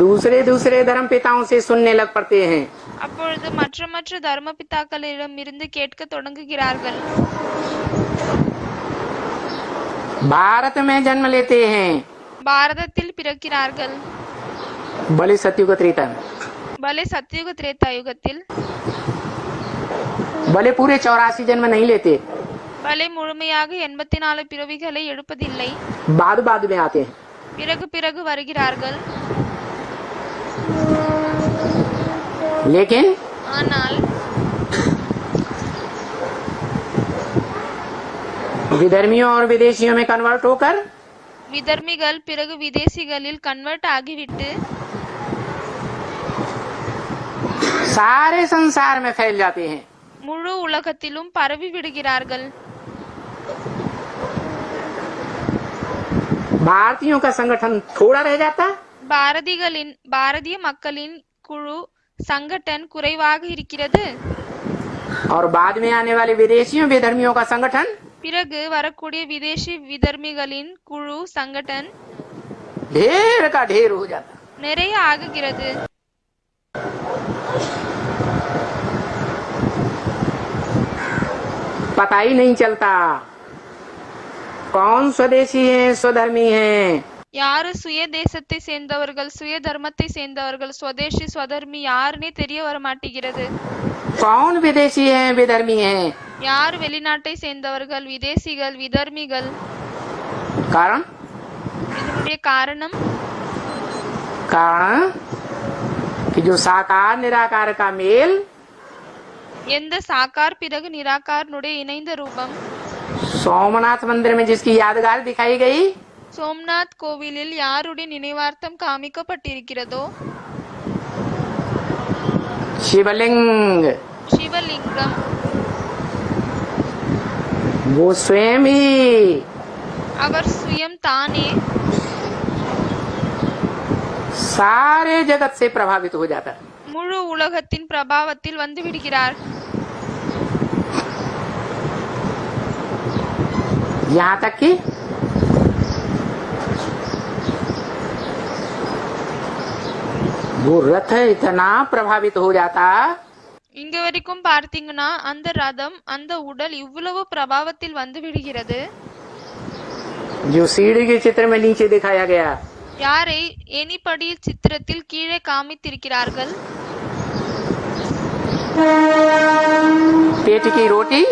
दूसरे धर्म पिताओं से सुनने लग पड़ते हैं। அப்பொழுது மற்ற தர்ம பிதாக்களிடம் இருந்து கேட்க தொடங்குகிறார்கள். भारत में जन्म लेते हैं, பாரதத்தில் பிறக்கிறார்கள். भले सतयुग त्रेता में, भले सतयुग त्रेता युगத்தில், भले पूरे 84 जन्म नहीं लेते, பலே முழுமையாக 84 பிறவிகளை எடுப்பதில்லை. बाद बाद में आते हैं। பிறகு பிறகு வருகிறார்கள். लेकिन ஆனால் विधर्मियों और विदेशियों में कन्वर्ट होकर விதர்மிகள் பிறகு விதேசிகளில் கன்வெர்ட் ஆகிவிட்டு सारे संसार में फैल जाते हैं। முழு உலகத்திலும் பரவி விடுகிறார்கள். भारतीयों का संगठन थोड़ा रह जाता பாரதிய மக்களின் குழு சங்கடன் குறைவாக இருக்கிறது. और बाद में आने वाले विदेशियों विधर्मियों का संगठन பிறகு வரக்கூடிய விதேசி விதர்மிகளின் குழு சங்கடன் ढेर का ढेर हो जाता। நிறைய ஆகுகிறது. पता ही नहीं चलता कौन स्वदेशी है स्वधर्मी है। யாரு சுய தேசத்தை சேர்ந்தவர்கள் சுய தர்மத்தை சேர்ந்தவர்கள் ஸ்வதேசி ஸ்வதர்மி யாருன்னே தெரிய வர மாட்டேங்கிறது. कौन विदेशी है विधर्मी है। யார் வெளிநாட்டை சேர்ந்தவர்கள் விதேசிகள் விதர்மிகள். कारण இதனுடைய காரணம் कारण कि जो साकार निराकार का मेल எந்த சாக்கார் பிறகு நிராகாரனுடைய இணைந்த ரூபம் सोमनाथ मंदिर में जिसकी यादगार दिखाई गई சோம்நாத் கோவிலில் யாருடைய நினைவார்த்தம் காமிக்கப்பட்டிருக்கிறதோ शिवलिंग சிவலிங்கம் वो स्वयं ही அவர் சுயம் தானே सारे जगत से प्रभावित हो जाता है। முழு உலகத்தின் பிரபாவத்தில் வந்து விடுகிறார். यहाँ तक कि वो रथ इतना प्रभावित हो जाता இங்க வரைக்கும் பார்த்தீங்கன்னா அந்த ரதம் அந்த உடல் இவ்வளவு பிரபாவத்தில் வந்து விடுகிறது. जो सीढ़ी के चित्र में नीचे दिखाया गया யாரை ஏணிப்படி சித்திரத்தில் கீழே காமித்திருக்கிறார்கள். पेट की रोटी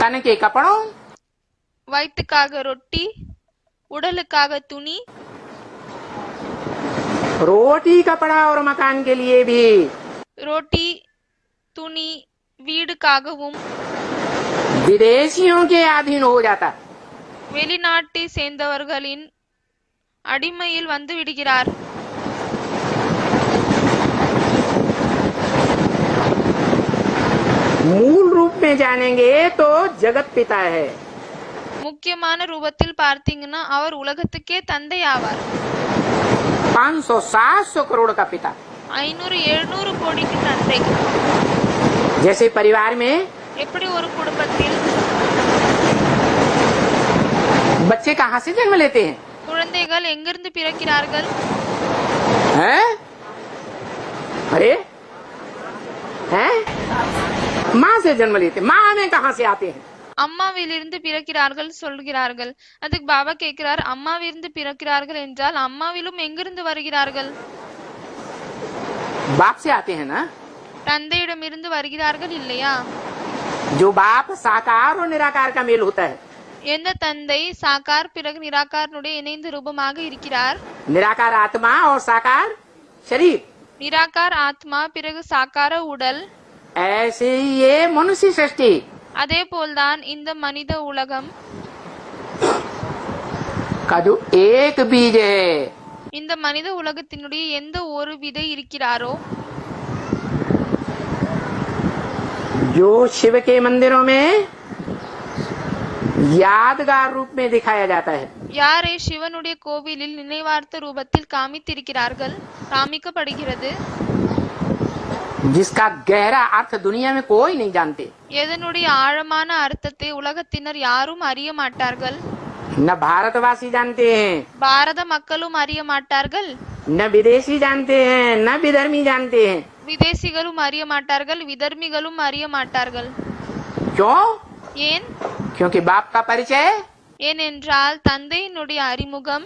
तन के कपड़ों வயிற்றுக்காக ரொட்டி உடலுக்காக துணி रोटी कपड़ा और मकान के लिए भी रोटी துணி வீடுக்காகவும் विदेशियों के अधीन हो जाता। வெளிநாட்டை சேர்ந்தவர்களின் அடிமையில் வந்து விடுகிறார். मूल रूप में जानेंगे तो जगत पिता है। முக்கியமான ரூபத்தில் பார்த்தீங்கன்னா அவர் உலகத்துக்கே தந்தை ஆவார். 500-700 करोड़ का पिता 500-700 கோடிக்கு தந்தை. जैसे परिवार में எப்படி ஒரு குடும்பத்தில் बच्चे कहाँ से जन्म लेते हैं குழந்தைகள் எங்கிருந்து பிறக்கிறார்கள்? हैं? अरे हैं? माँ से जन्म लेते माँ में कहाँ से आते हैं? அம்மாவிலிருந்து பிறக்கிறார்கள் சொல்கிறார்கள். அதுக்கு பாபா கேட்கிறார் அம்மாவிலிருந்து பிறக்கிறார்கள் என்றால் அம்மாவிலும் எங்கிருந்து வருகிறார்கள்? बाप से आते हैं ना। தந்தையிடமிருந்து வருகிறார்கள் இல்லையா? जो बाप साकार और निराकार का मेल होता है எந்த தந்தை சாக்கார் பிறகு நிராகாரனுடைய இணைந்த ரூபமாக இருக்கிறார். निराकार आत्मा और साकार शरीर நிராகார் ஆத்மா பிறகு சாக்கார உடல். ऐसे ही ये मनुष्य सृष्टि அதே போல்தான் இந்த மனித உலகம் का जो एक बीज है இந்த மனித உலகத்தினுடைய எந்த ஒரு விதை இருக்கிறாரோ जो शिव के मंदिरों में यादगार रूप में दिखाया जाता है। யாரை சிவனுடைய கோவிலில் நினைவார்த்த ரூபத்தில் காமிக்கப்படுகிறது. जिसका गहरा अर्थ दुनिया में कोई नहीं जानते। எதனுடைய ஆழமான அர்த்தத்தை உலகத்தினர் யாரும் அறிய மாட்டார்கள். न भारतवासी जानते हैं பாரத மக்களும் அறிய மாட்டார்கள். न विदेशी जानते हैं न विधर्मी जानते हैं। விதேசிகளும் அறிய மாட்டார்கள் விதர்மிகளும் அறிய மாட்டார்கள். क्यों? ஏன்? क्योंकि बाप का परिचय ஏனென்றால் தந்தையினுடைய அறிமுகம்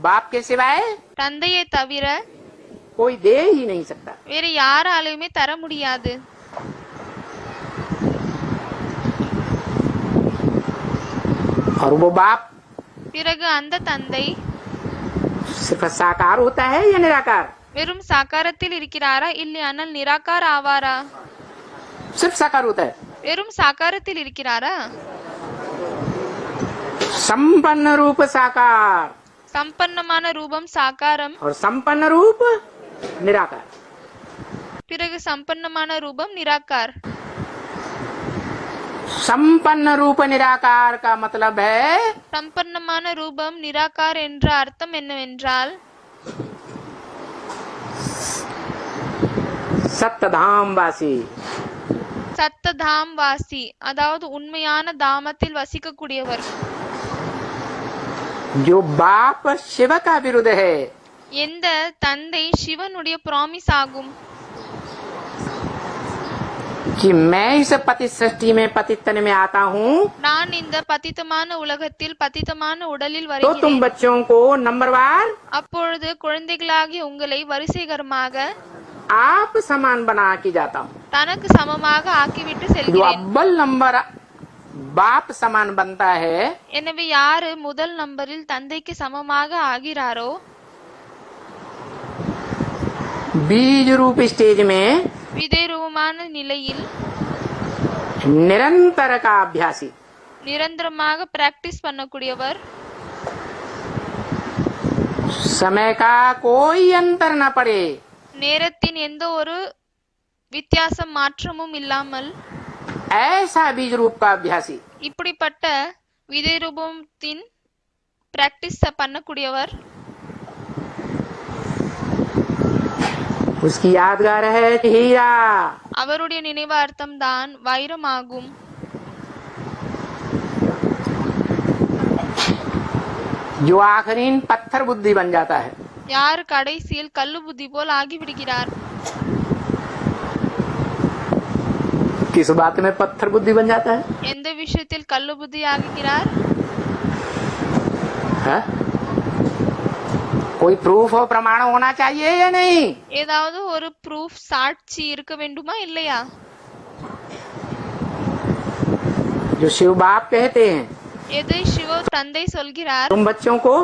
बाप के सिवाय தந்தையை தவிர कोई दे ही नहीं सकता। வேற யாராலையுமே தர முடியாது. और वो बाप பிறகு அந்த தந்தை सिर्फ साकार होता है या निराकार? வெறும் சாகாரத்தில் இருக்கிறாரா இல்லையானால் நிராகார ஆவாரா? सिर्फ साकार होता है। வெறும் சாகாரத்தில் இருக்கிறாரா? संपन्न रूप साकार சம்பன்னமான ரூபம் சாகாரம், और संपन्न रूप निराकार। பிறகு சம்பன்னமான ரூபம் நிராகார்। संपन्न रूप निराकार का मतलब है சம்பன்னமான ரூபம் நிராகார் என்ற அர்த்தம் என்னவென்றால் सत्यधाम वासी, சத்ததாம் வாசி, அதாவது உண்மையான தாமத்தில் வசிக்கக்கூடியவர்। जो बाप शिव का विरुद्ध है, எந்த தந்தை சிவனுடைய ப்ராமிஸ் ஆகும் कि मैं इस पति सृष्टि में पति तन में आता हूँ, நான் இந்த பதித்தமான உலகத்தில் பதித்தமான உடலில் तो तुम வருகிறேன்। बच्चों को नंबरवार அப்பொழுது குழந்தைகளாகிய உங்களை வரிசைகரமாக आप समान बना के जाता हूँ। தனக்கு சமமாக ஆக்கிவிட்டு जो செல்கிறேன்। अव्वल नंबर बाप समान बनता है, எனவே யாரு முதல் நம்பரில் தந்தைக்கு சமமாக ஆகிறாரோ बीज रूप स्टेज में விதைரூபமான நிலையில் निरंतर का अभ्यासी, நிரந்தரமாக பிராக்டிஸ் பண்ணக்கூடியவர், समय का कोई अंतर न पड़े, நேரத்தின் எந்த ஒரு வித்தியாசம் மாற்றமும் இல்லாமல் ऐसा बीज रूप का अभ्यासी இப்படிப்பட்ட விதைரூபத்தின் பிராக்டிஸ் பண்ணக்கூடியவர், उसकी यादगार है हीरा। அவருடைய நினைவார்த்தம் தான் வைரமாகும்। जो आखिरी पत्थर बुद्धि बन जाता है, யார் கடைசியில் கல்லு புத்தி போல் ஆகிவிடுகிறார்। किस बात में पत्थर बुद्धि बन जाता है? எந்த விஷயத்தில் கல்லு புத்தி ஆகுகிறார்? है? कोई प्रूफ और प्रमाण होना चाहिए या नहीं? ஏதாவது ஒரு ப்ரூஃப் சாட்சி இருக்க வேண்டுமா இல்லையா? जो शिव बाप कहते हैं, எதை சிவ தந்தை சொல்கிறார்? तुम बच्चों को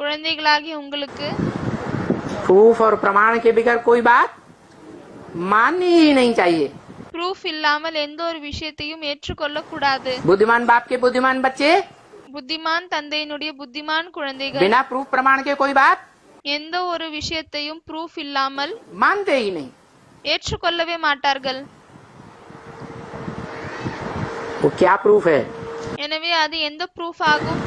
குழந்தைகளாகிய உங்களுக்கு प्रूफ और प्रमाण के बगैर कोई बात माननी ही नहीं चाहिए। ப்ரூஃப் இல்லாமல் எந்த ஒரு விஷயத்தையும் ஏற்றுக்கொள்ள கூடாது। बुद्धिमान बाप के बुद्धिमान बच्चे புத்திமான் தந்தையினுடைய புத்திமான் குழந்தைகள் बिना प्रूफ प्रमाण के कोई बात எந்த ஒரு விஷயத்தையும் ப்ரூஃப் இல்லாமல் मानते ही नहीं। ஏற்றுக்கொள்ளவே மாட்டார்கள்। वो क्या प्रूफ है? எனவே அது எந்த ப்ரூஃப் ஆகும்?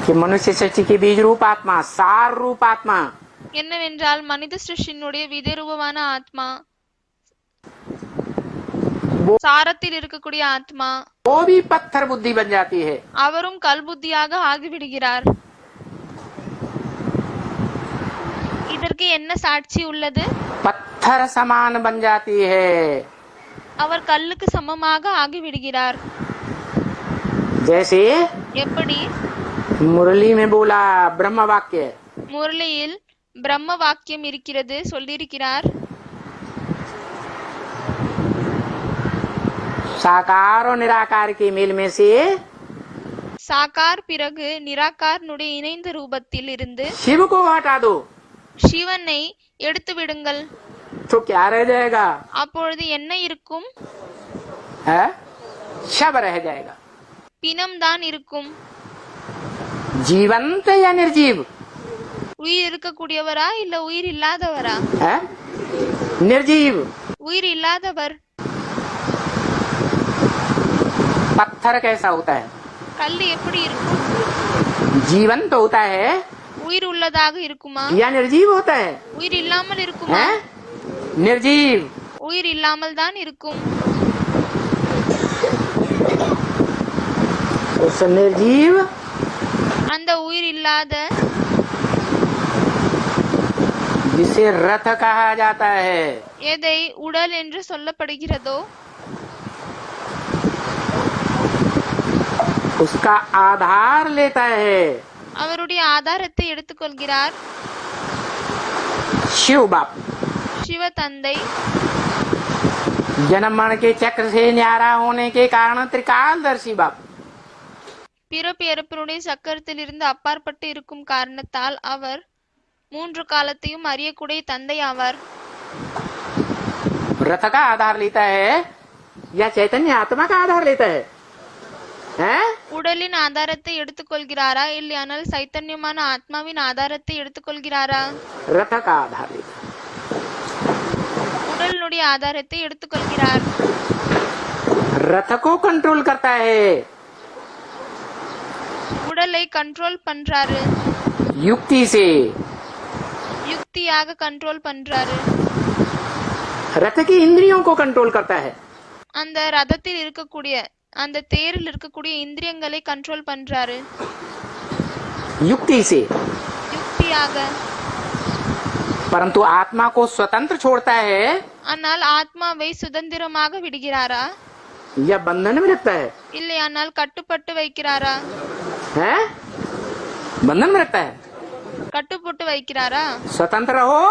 कि मनुष्य सृष्टि की बीज रूप आत्मा, सार रूप आत्मा, என்னவென்றால் மனித சிருஷ்டியினுடைய விதைரூபமான ஆத்மா, சாரத்தில் இருக்கக்கூடிய ஆத்மா, वो भी पत्थर बुद्धि बन जाती है। அவரும் கல் புத்தியாக ஆகிவிடுகிறார்। இதற்கு என்ன சாட்சி உள்ளது? पत्थर समान बन जाती है। அவர் கல்லுக்கு சமமாக ஆகிவிடுகிறார்। जैसे எப்படி? मुरली में बोला ब्रह्म वाक्य, முரளியில் பிரம்ம வாக்கியம் இருக்கிறது, சொல்லியிருக்கிறார்। साकार और निराकार के मेल में से சாகார் பிறகு நிராகாரனுடைய இணைந்த ரூபத்தில் இருந்து शिव को हटा दो சிவனை எடுத்து விடுங்கள், तो क्या रह जाएगा? அப்பொழுது என்ன இருக்கும்? है? शव रह जाएगा। பிணம் தான் இருக்கும்। जीवंत या निर्जीव? உயிர் இருக்கக்கூடியவரா இல்ல உயிர் இல்லாதவரா? है? निर्जीव। உயிர் இல்லாதவர்। पत्थर कैसा होता है? கல் எப்படி இருக்கும்? जीवंत होता है உயிர் உள்ளதாக இருக்குமா या निर्जीव होता है? உயிர் இல்லாமல் இருக்குமா? है? निर्जीव। உயிர் இல்லாமல் தான் இருக்கும்। उस निर्जीव அந்த உயிர் இல்லாத जिसे रथ कहा जाता है, எதை உடல் என்று சொல்லப்படுகிறதோ उसका आधार लेता है அவருடைய ஆதாரத்தை எடுத்துக்கொள்கிறார் शिव बाप। சிவ தந்தை। जन्म मरण के चक्र से न्यारा होने के कारण त्रिकालदर्शी बाप। பிறப்பு இறப்பினுடைய சக்கரத்திலிருந்து அப்பாற்பட்டு இருக்கும் காரணத்தால் அவர் 3 காலத்தையும் அறியக்கூடிய தந்தை ஆவார். रथ का आधार लेता है या चैतन्य आत्मा का आधार लेता है? हैं? உடலின் ஆதாரத்தை எடுத்துக்கொள்கிறாரா இல்லையானால் சைத்தன்யமான ஆத்மாவின் ஆதாரத்தை எடுத்துக்கொள்கிறாரா? रथ का आधार लेता है. உடலினுடைய ஆதாரத்தை எடுத்துக்கொள்கிறார். रथ को कंट्रोल करता है உடலை கண்ட்ரோல் பண்றாரு, युक्ति से. யுக்தியாக கண்ட்ரோல் பண்றாரு. रथ की इंद्रियों को कंट्रोल करता है அந்த ரதத்தில் இருக்கக்கூடிய அந்த தேரில் இருக்கக்கூடிய இந்திரியங்களை கண்ட்ரோல் பண்றாரு युक्ति से. யுக்தியாக. परंतु आत्मा को स्वतंत्र छोड़ता है ஆனால் ஆத்மாவை சுதந்திரமாக விடுகிறாரா या बंधन में रखता है? இல்லையானால் கட்டுப்பட்டு வைக்கிறாரா? हैं? बंधन में रखता है. கட்டுப்பட்டு வைக்கிறாரா? स्वतंत्र हो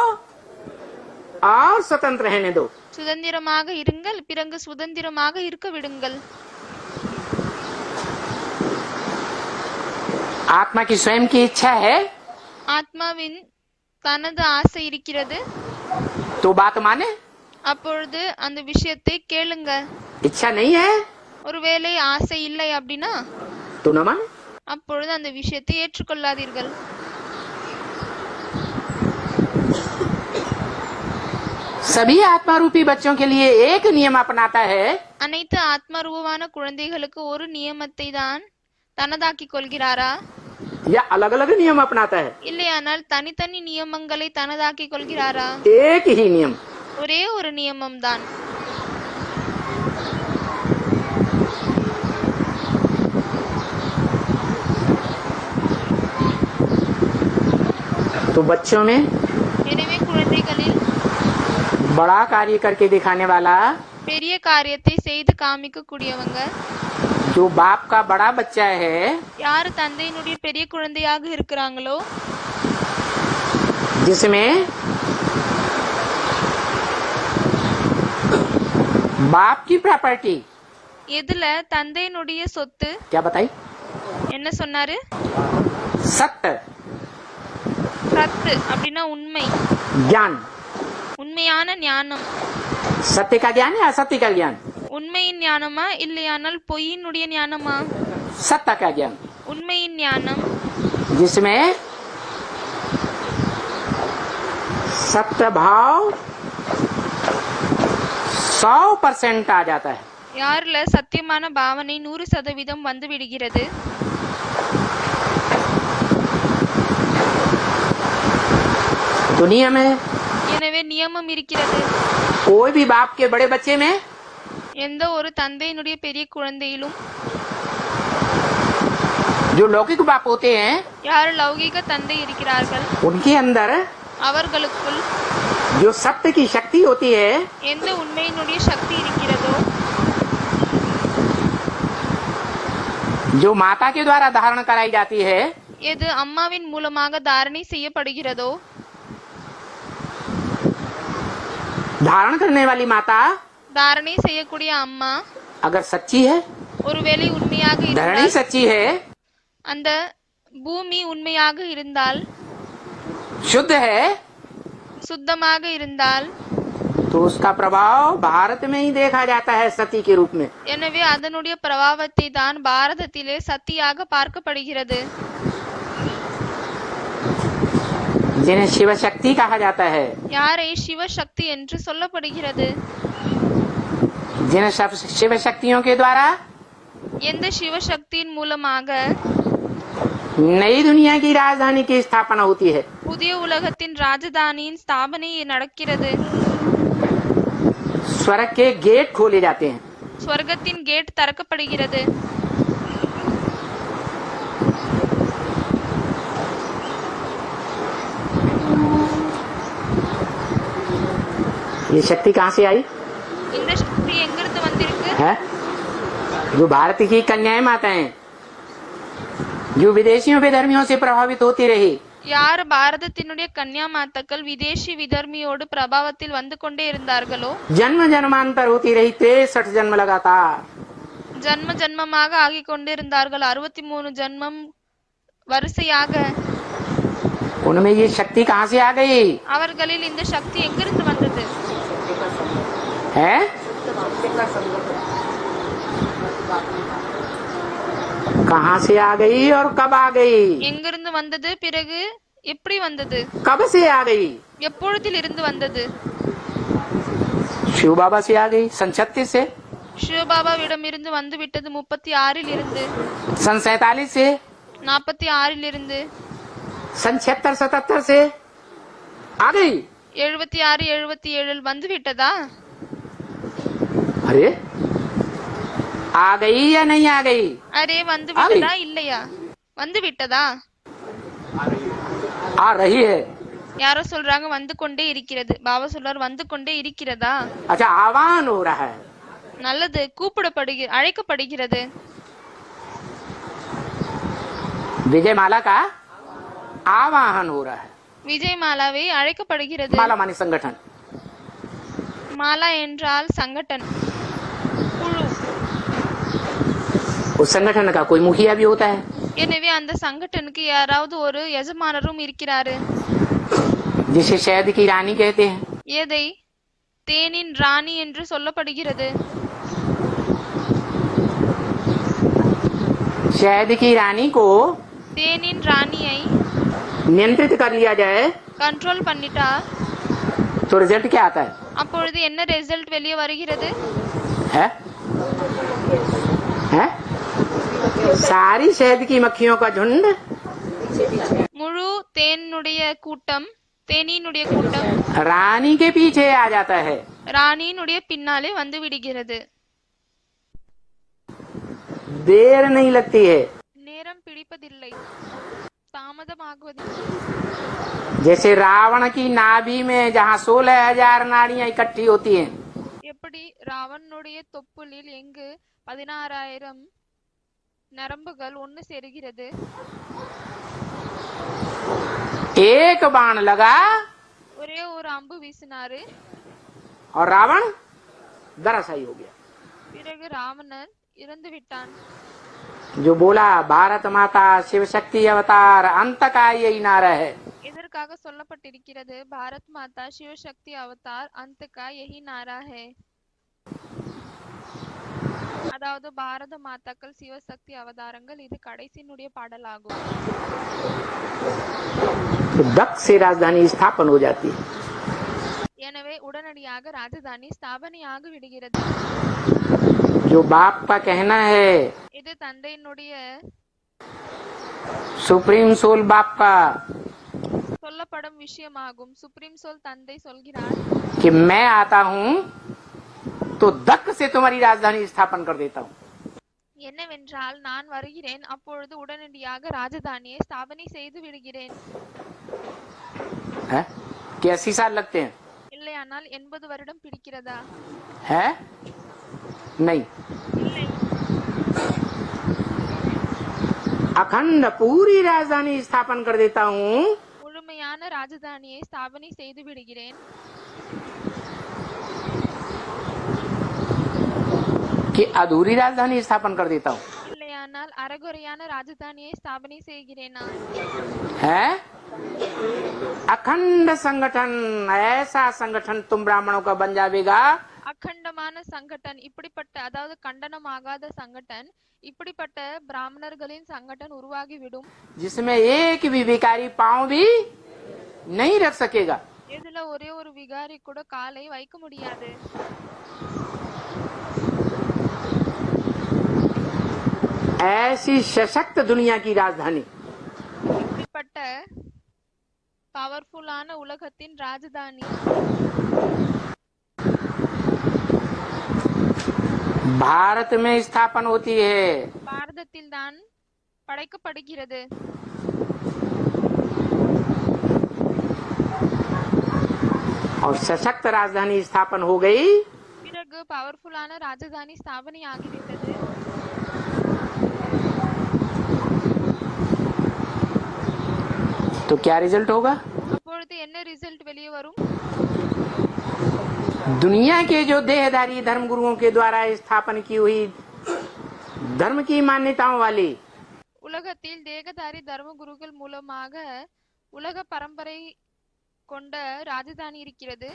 और स्वतंत्र रहने दो. சுதந்திரமாக இருங்கள், பிறகு சுதந்திரமாக இருக்க விடுங்கள். आत्मा की स्वयं की इच्छा है ஆத்மாவின் தனது ஆசை இருக்கிறது, तो बात माने. அப்பொழுது அந்த விஷயத்தை கேளுங்க. इच्छा नहीं है ஒருவேளை ஆசை இல்லை அப்படின்னா तो न माने. அப்பொழுது அந்த விஷயத்தை ஏற்றுக்கொள்ளாதீர்கள். सभी आत्मा रूपी बच्चों के लिए एक नियम अपनाता है அனைத்து ஆத்மரூபமான குழந்தைகளுக்கு ஒரு நியமத்தை தான் தனதாக்கிக் கொள்கிறாரா या अलग अलग नियम अपनाता है? இல்லையானால் தனித்தனி நியமங்களை தனதாக்கிக் கொள்கிறாரா? एक ही नियम. ஒரே ஒரு நியமம் தான். तो बच्चों में எனவே குழந்தைகளில் बड़ा कार्य करके दिखाने वाला பெரிய காரியத்தை செய்து காமிக்க கூடியவங்க जो बाप का बड़ा बच्चा है யாரு தந்தையினுடைய பெரிய குழந்தையாக இருக்கிறாங்களோ जिसमें बाप की प्रॉपर्टी எதுல தந்தையினுடைய சொத்து क्या बताई? என்ன சொன்னாரு? सत्य, சத்து அப்படின்னா உண்மை, ज्ञान. உண்மையான ஞானம். सत्य का ज्ञान या असत्य का ज्ञान? உண்மையின் ஞானமா இல்லையானால் பொய்யினுடைய ஞானமா? सत्य का ज्ञान, உண்மையின் ஞானம் जिसमें सत्य भाव 100% आ जाता है. யாருல சத்தியமான பாவனை 100% வந்து விடுகிறது. दुनिया में எனவே நியமம் இருக்கிறது. कोई भी बाप के बड़े बच्चे में எந்த ஒரு தந்தையினுடைய பெரிய குழந்தையிலும் जो लौकिक बाप होते हैं யார் லௌகிக தந்தை இருக்கிறார்கள் उनके अंदर அவர்களுக்குள் जो सत्य की शक्ति होती है எந்த உண்மையினுடைய சக்தி இருக்கிறதோ जो माता के द्वारा धारण कराई जाती है எது அம்மாவின் மூலமாக தாரணை செய்யப்படுகிறதோ धारण करने वाली माता தாரணை செய்யக்கூடிய அம்மா अगर सच्ची है, ஒருவேளை உண்மையாக धरणी இருந்தால் सच्ची है, அந்த பூமி உண்மையாக இருந்தால் शुद्ध है, சுத்தமாக இருந்தால் तो उसका प्रभाव भारत में ही देखा जाता है सती के रूप में. எனவே அதனுடைய பிரபாவத்தை தான் பாரதத்திலே சத்தியாக பார்க்கப்படுகிறது. जिन्हें शिव शक्ति कहा जाता है, யாரை சிவசக்தி என்று சொல்லப்படுகிறது? जिन्हें शिव शक्तियों के द्वारा எந்த சிவசக்தியின் மூலமாக नई दुनिया की राजधानी की स्थापना होती है. புதிய உலகத்தின் ராஜதானியின் ஸ்தாபனை நடக்கிறது. स्वर्ग के गेट खोले जाते हैं. ஸ்வர்க்கத்தின் கேட் திறக்கப்படுகிறது. ये शक्ति कहाँ से आई இந்த சக்தி எங்கிருந்து வந்திருக்கு? है? जो भारत की कन्याएं माताएं जो विदेशियों विधर्मियों से प्रभावित होती रही, யார் பாரதத்தினுடைய கன்யா மாத்தாக்கள் விதேசி விதர்மியோடு பிரபாவத்தில் வந்து கொண்டே இருந்தார்களோ जन्म जन्मांतर होती रही, 63 जन्म लगातार ஜன்ம ஜன்மமாக ஆகிக் கொண்டிருந்தார்கள் 63 ஜன்மம் வரிசையாக. उनमें ये शक्ति कहाँ से आ गई அவர்களில் இந்த சக்தி எங்கிருந்து வந்தது? है? कहाँ से आ गई और कब आ गई? எங்கிருந்து வந்தது, பிறகு எப்படி வந்தது, कब से आ गई? எப்பொழுதில் இருந்து வந்தது? शिव बाबा से आ गई सन 36 से, சிவபாபாவிடம் இருந்து வந்து விட்டது 36 இருந்து, सन 47 से, 46 இருந்து, सन 76 77 से आ गई. 76 77 வந்து விட்டதா? अरे आ गई या नहीं आ गई? அரே வந்து விட்டதா இல்லையா? வந்து விட்டதா? आ रही है. யாரோ சொல்றாங்க வந்து கொண்டே இருக்கிறது. பாபா சொல்றார் வந்து கொண்டே இருக்கிறதா? अच्छा आह्वान हो रहा है. நல்லது, அழைக்கப்படுகிறது. विजय माला का आवाहन हो रहा है. விஜய் மாலாவை அழைக்கப்படுகிறது. माला माने संगठन. மாலா என்றால் சங்கடன், குழு. उस संगठन का कोई मुखिया भी होता है. எனவே அந்த சங்கடனுக்கு யாராவது ஒரு எஜமானரும் இருக்கிறாரு. जिसे शहद की रानी कहते हैं. எதை தேனின் ராணி என்று சொல்லப்படுகிறது. शहद की रानी को தேனின் ராணியை नियंत्रित कर लिया जाए கண்ட்ரோல் பண்ணிட்டா तो रिजल्ट क्या आता है? அப்பொழுது என்ன ரிசல்ட் வெளியே வருகிறது? है? है? सारी शहद की मक्खियों का झुंड முழு தேனினுடைய கூட்டம் रानी के पीछे आ जाता है. ராணியினுடைய பின்னாலே வந்து விடுகிறது. देर नहीं लगती है. நேரம் பிடிப்பதில்லை, தாமதமாகுவதில்லை. जैसे रावण की नाभि में जहाँ 16,000 नाड़ियां इकट्ठी होती हैं, எப்படி ராவணனுடைய தொப்புளில் எங்கு 16,000 நரம்புகள் ஒன்று சேருகிறது. एक बाण लगा ஒரே ஒரு அம்பு வீசினாரு, और रावण दरअसल हो गया. பிறகு ராவணன் இறந்து விட்டான். जो बोला भारत माता शिव शक्ति अवतार अंत का यही नारा है. இதற்காக சொல்லப்பட்டிருக்கிறது பாரத் மாதா சிவசக்தி அவதார் அந்த கா யஹி நாரா ஹை. அதாவது பாரத மாதாக்கள் சிவசக்தி அவதாரங்கள், இது கடைசியினுடைய பாடலாகும். तो दक्ष से राजधानी स्थापन हो जाती है. எனவே உடனடியாக ராஜதானி ஸ்தாபனையாகி விடுகிறது. जो बाप का कहना है, இது தந்தையினுடைய सुप्रीम सोल बाप का, சொல்லப்படும் விஷயமாகும். சுப்ரீம் சோல் தந்தை சொல்கிறார், कि मैं आता हूँ तो दक्ष से तुम्हारी राजधानी स्थापन कर देता हूँ. என்னவென்றால் நான் வருகிறேன், அப்பொழுது உடனடியாக ராஜதானியை ஸ்தாபனை செய்து விடுகிறேன். है? कि 80 साल लगते हैं? இல்லையானால் 80 வருடம் பிடிக்கிறதா? है? नहीं. இல்லை. अखंड पूरी राजधानी स्थापन कर देता हूँ. முழுமையான ராஜதானியை ஸ்தாபனை செய்து விடுகிறேன். कि अधूरी राजधानी स्थापन कर देता हूँ. இல்லையானால் அரைகுறையான ராஜதானியை ஸ்தாபனை செய்கிறேனா? है? अखंड संगठन, ऐसा संगठन तुम ब्राह्मणों का बन जाएगा. அகண்டமான சங்கடன், இப்படிப்பட்ட அதாவது கண்டனமாகாத சங்கடன், இப்படிப்பட்ட பிராமணர்களின் சங்கடன் உருவாகிவிடும். जिसमें एक भी भिखारी पांव भी नहीं रख सकेगा. இதுல ஒரே ஒரு விகாரி கூட காலை வைக்க முடியாது. ऐसी सशक्त दुनिया की राजधानी. இப்படிப்பட்ட பவர்ஃபுல்லான உலகத்தின் ராஜதானி भारत में स्थापन होती है. பாரதத்தில் தான் படைக்கப்படுகிறது. और सशक्त राजधानी स्थापन हो गई பிறகு பவர்ஃபுல்லான ராஜதானி ஸ்தாபனை ஆகிவிட்டது. तो क्या रिजल्ट होगा? அப்பொழுது என்ன ரிசல்ட் வெளியே வரும்? दुनिया के जो देहधारी धर्म गुरुओं के द्वारा स्थापन की हुई धर्म की मान्यताओं वाली உலகத்தில் தேகதாரி தர்ம குருக்கள் மூலமாக உலக பரம்பரை கொண்ட ராஜதானி இருக்கிறது.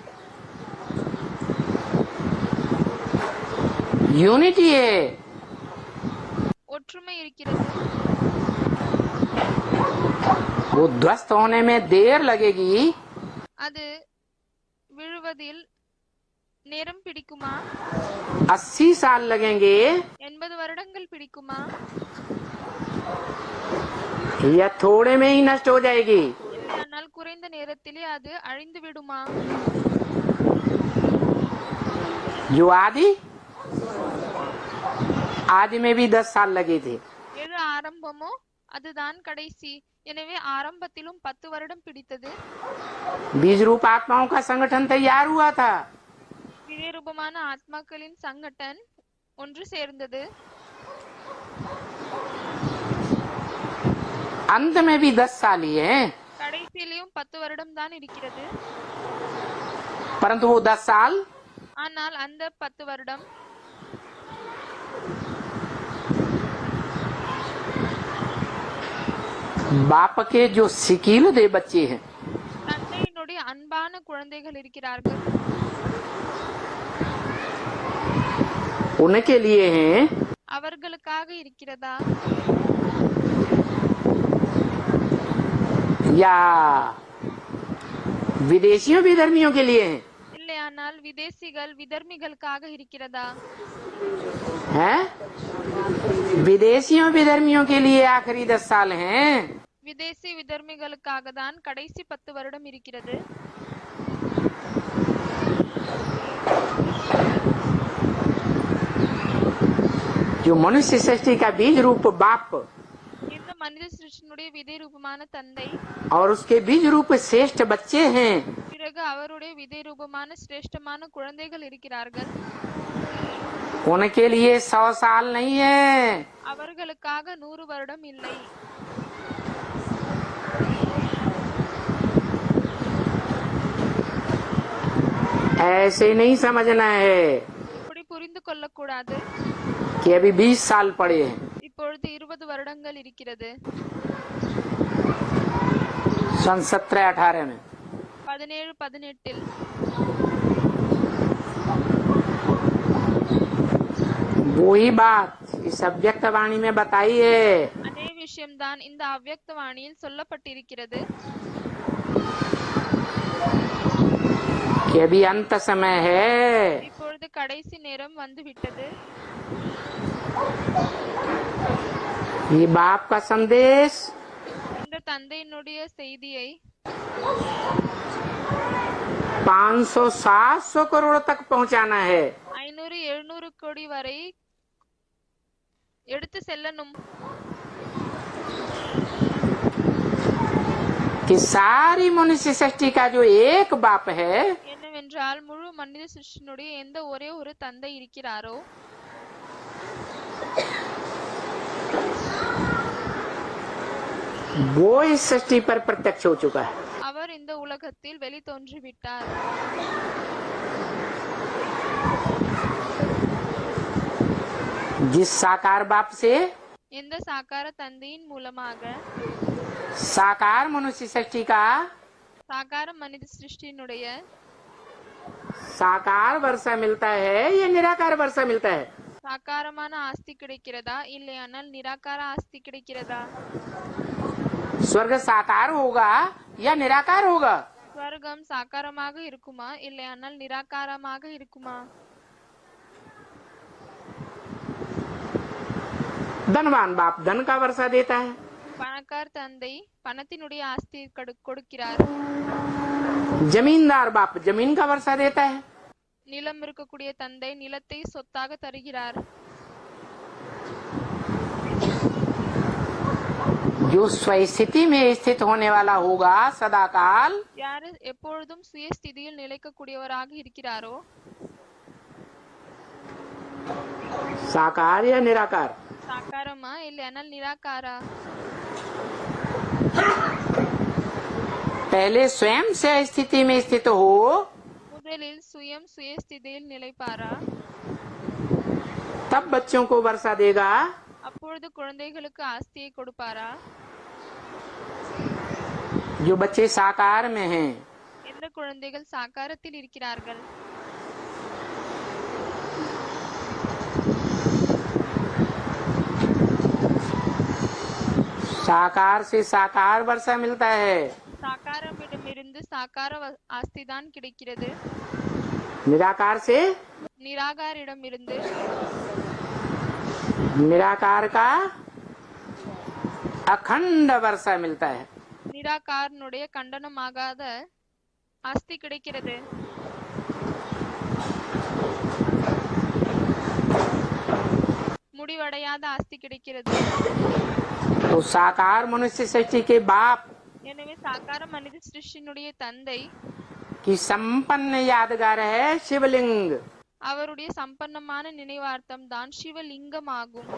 यूनिटी है, ஒற்றுமை இருக்கிறது. वो ध्वस्त होने में देर लगेगी, அது விழுவதில் நேரம் பிடிக்குமா? 80 साल लगेंगे 80 வருடங்கள் பிடிக்குமா? या थोड़े में ही नष्ट हो जाएगी? இல்லையானால் குறைந்த நேரத்திலே அது அழிந்து விடுமா? जो आदि में भी 10 साल लगे थे. எது ஆரம்பமோ அதுதான் கடைசி. எனவே ஆரம்பத்திலும் 10 வருடம் பிடித்தது. बीज रूप आत्माओं का संगठन तैयार हुआ था. விதை ரூபமான ஆத்மாக்களின் சங்கடன் ஒன்று சேர்ந்தது. अंत में भी 10 साल ही है, கடைசியிலும் 10 வருடம் தான் இருக்கிறது. परंतु वो 10 साल ஆனால் அந்த 10 வருடம் बाप के जो सिकील दे बच्चे हैं, தந்தையினுடைய அன்பான குழந்தைகள் இருக்கிறார்கள், उनके लिए हैं அவர்களுக்காக இருக்கிறதா? या विदेशियों विधर्मियों के लिए हैं? இல்லையானால் விதேசிகள் விதர்மிகளுக்காக இருக்கிறதா? हैं? विदेशियों विधर्मियों के लिए आखिरी 10 साल हैं. விதேசி விதர்மிகளுக்காக தான் கடைசி 10 வருடம் இருக்கிறது. जो मनुष्य सृष्टि का बीज रूप बाप இந்த மனித சிருஷ்டியினுடைய விதை ரூபமான தந்தை और उसके बीज रूप श्रेष्ठ बच्चे हैं, பிறகு அவருடைய விதை ரூபமான சிரேஷ்டமான குழந்தைகள் இருக்கிறார்கள். उनके लिए 100 साल नहीं है. அவர்களுக்காக 100 வருடம் இல்லை. ऐसे नहीं समझना है இப்படி புரிந்து கொள்ளக்கூடாது. कि अभी 20 साल पड़े हैं. இப்பொழுது 20 வருடங்கள் இருக்கிறது. सन 17-18 में 17-18 वही बात इस अव्यक्त वाणी में बताई है அதே விஷயம்தான் இந்த அவ்யக்த வாணியில் சொல்லப்பட்டிருக்கிறது. कि अभी अंत समय है. இப்பொழுது கடைசி நேரம் வந்து விட்டது. ये बाप का संदेश இந்த தந்தையினுடைய செய்தியை 500-700 करोड़ तक पहुंचाना है. 500-700 கோடி வரை எடுத்து செல்லணும். कि सारी मनुष्य सृष्टि का जो एक बाप है என்னவென்றால் முழு மனித சிருஷ்டியினுடைய எந்த ஒரே ஒரு தந்தை இருக்கிறாரோ वो इस सृष्टि पर प्रत्यक्ष हो चुका है. அவர் இந்த உலகத்தில் வெளி தோன்றிவிட்டார். जिस साकार बाप से எந்த சாக்கார தந்தையின் மூலமாக साकार मनुष्य सृष्टि का சாக்கார மனித சிருஷ்டியினுடைய साकार वर्षा मिलता है या निराकार वर्षा मिलता है? சாக்காரமான ஆஸ்தி கிடைக்கிறதா இல்லையானால் நிராகார ஆஸ்தி கிடைக்கிறதா? स्वर्ग साकार होगा या निराकार होगा? ஸ்வர்க்கம் சாக்காரமாக இருக்குமா இல்லையானால் நிராகாரமாக இருக்குமா? धनवान बाप धन का वर्षा देता है, பணக்கார் தந்தை பணத்தினுடைய ஆஸ்தி கொடுக்கிறார். जमींदार बाप जमीन का वर्षा देता है. நிலம் இருக்கக்கூடிய தந்தை நிலத்தை சொத்தாக தருகிறார். जो स्वस्थिति में स्थित होने वाला होगा सदाकाल, யாரு எப்பொழுதும் சுயஸ்திதியில் நிலைக்கக்கூடியவராக இருக்கிறாரோ साकार या निराकार? சாக்காரமா இல்லையானால் நிராகாரா? पहले स्वयं से स्थिति में स्थित हो, முதலில் சுயம் சுயஸ்திதியில் நிலைப்பாரா तब बच्चों को वर्षा देगा அப்பொழுது குழந்தைகளுக்கு ஆஸ்தியை கொடுப்பாரா? जो बच्चे साकार में हैं। எந்த குழந்தைகள் சாகாரத்தில் இருக்கிறார்கள்? साकार से साकार वर्षा मिलता है। சாகாரமிடமிருந்து சாகார ஆஸ்தி தான் கிடைக்கிறது. निराकार से நிராகாரிடமிருந்து निराकार का अखंड वर्षा मिलता है। நிராகாரனுடைய கண்டனமாகாத ஆஸ்தி கிடைக்கிறது. முடிவடையாத ஆஸ்தி கிடைக்கிறது. तो साकार मनुष्य सृष्टि के बाप எனவே சாகார மனித சிருஷ்டியினுடைய தந்தை की संपन्न यादगार है शिवलिंग। அவருடைய சம்பன்னமான நினைவார்த்தம் தான் சிவலிங்கம் ஆகும்.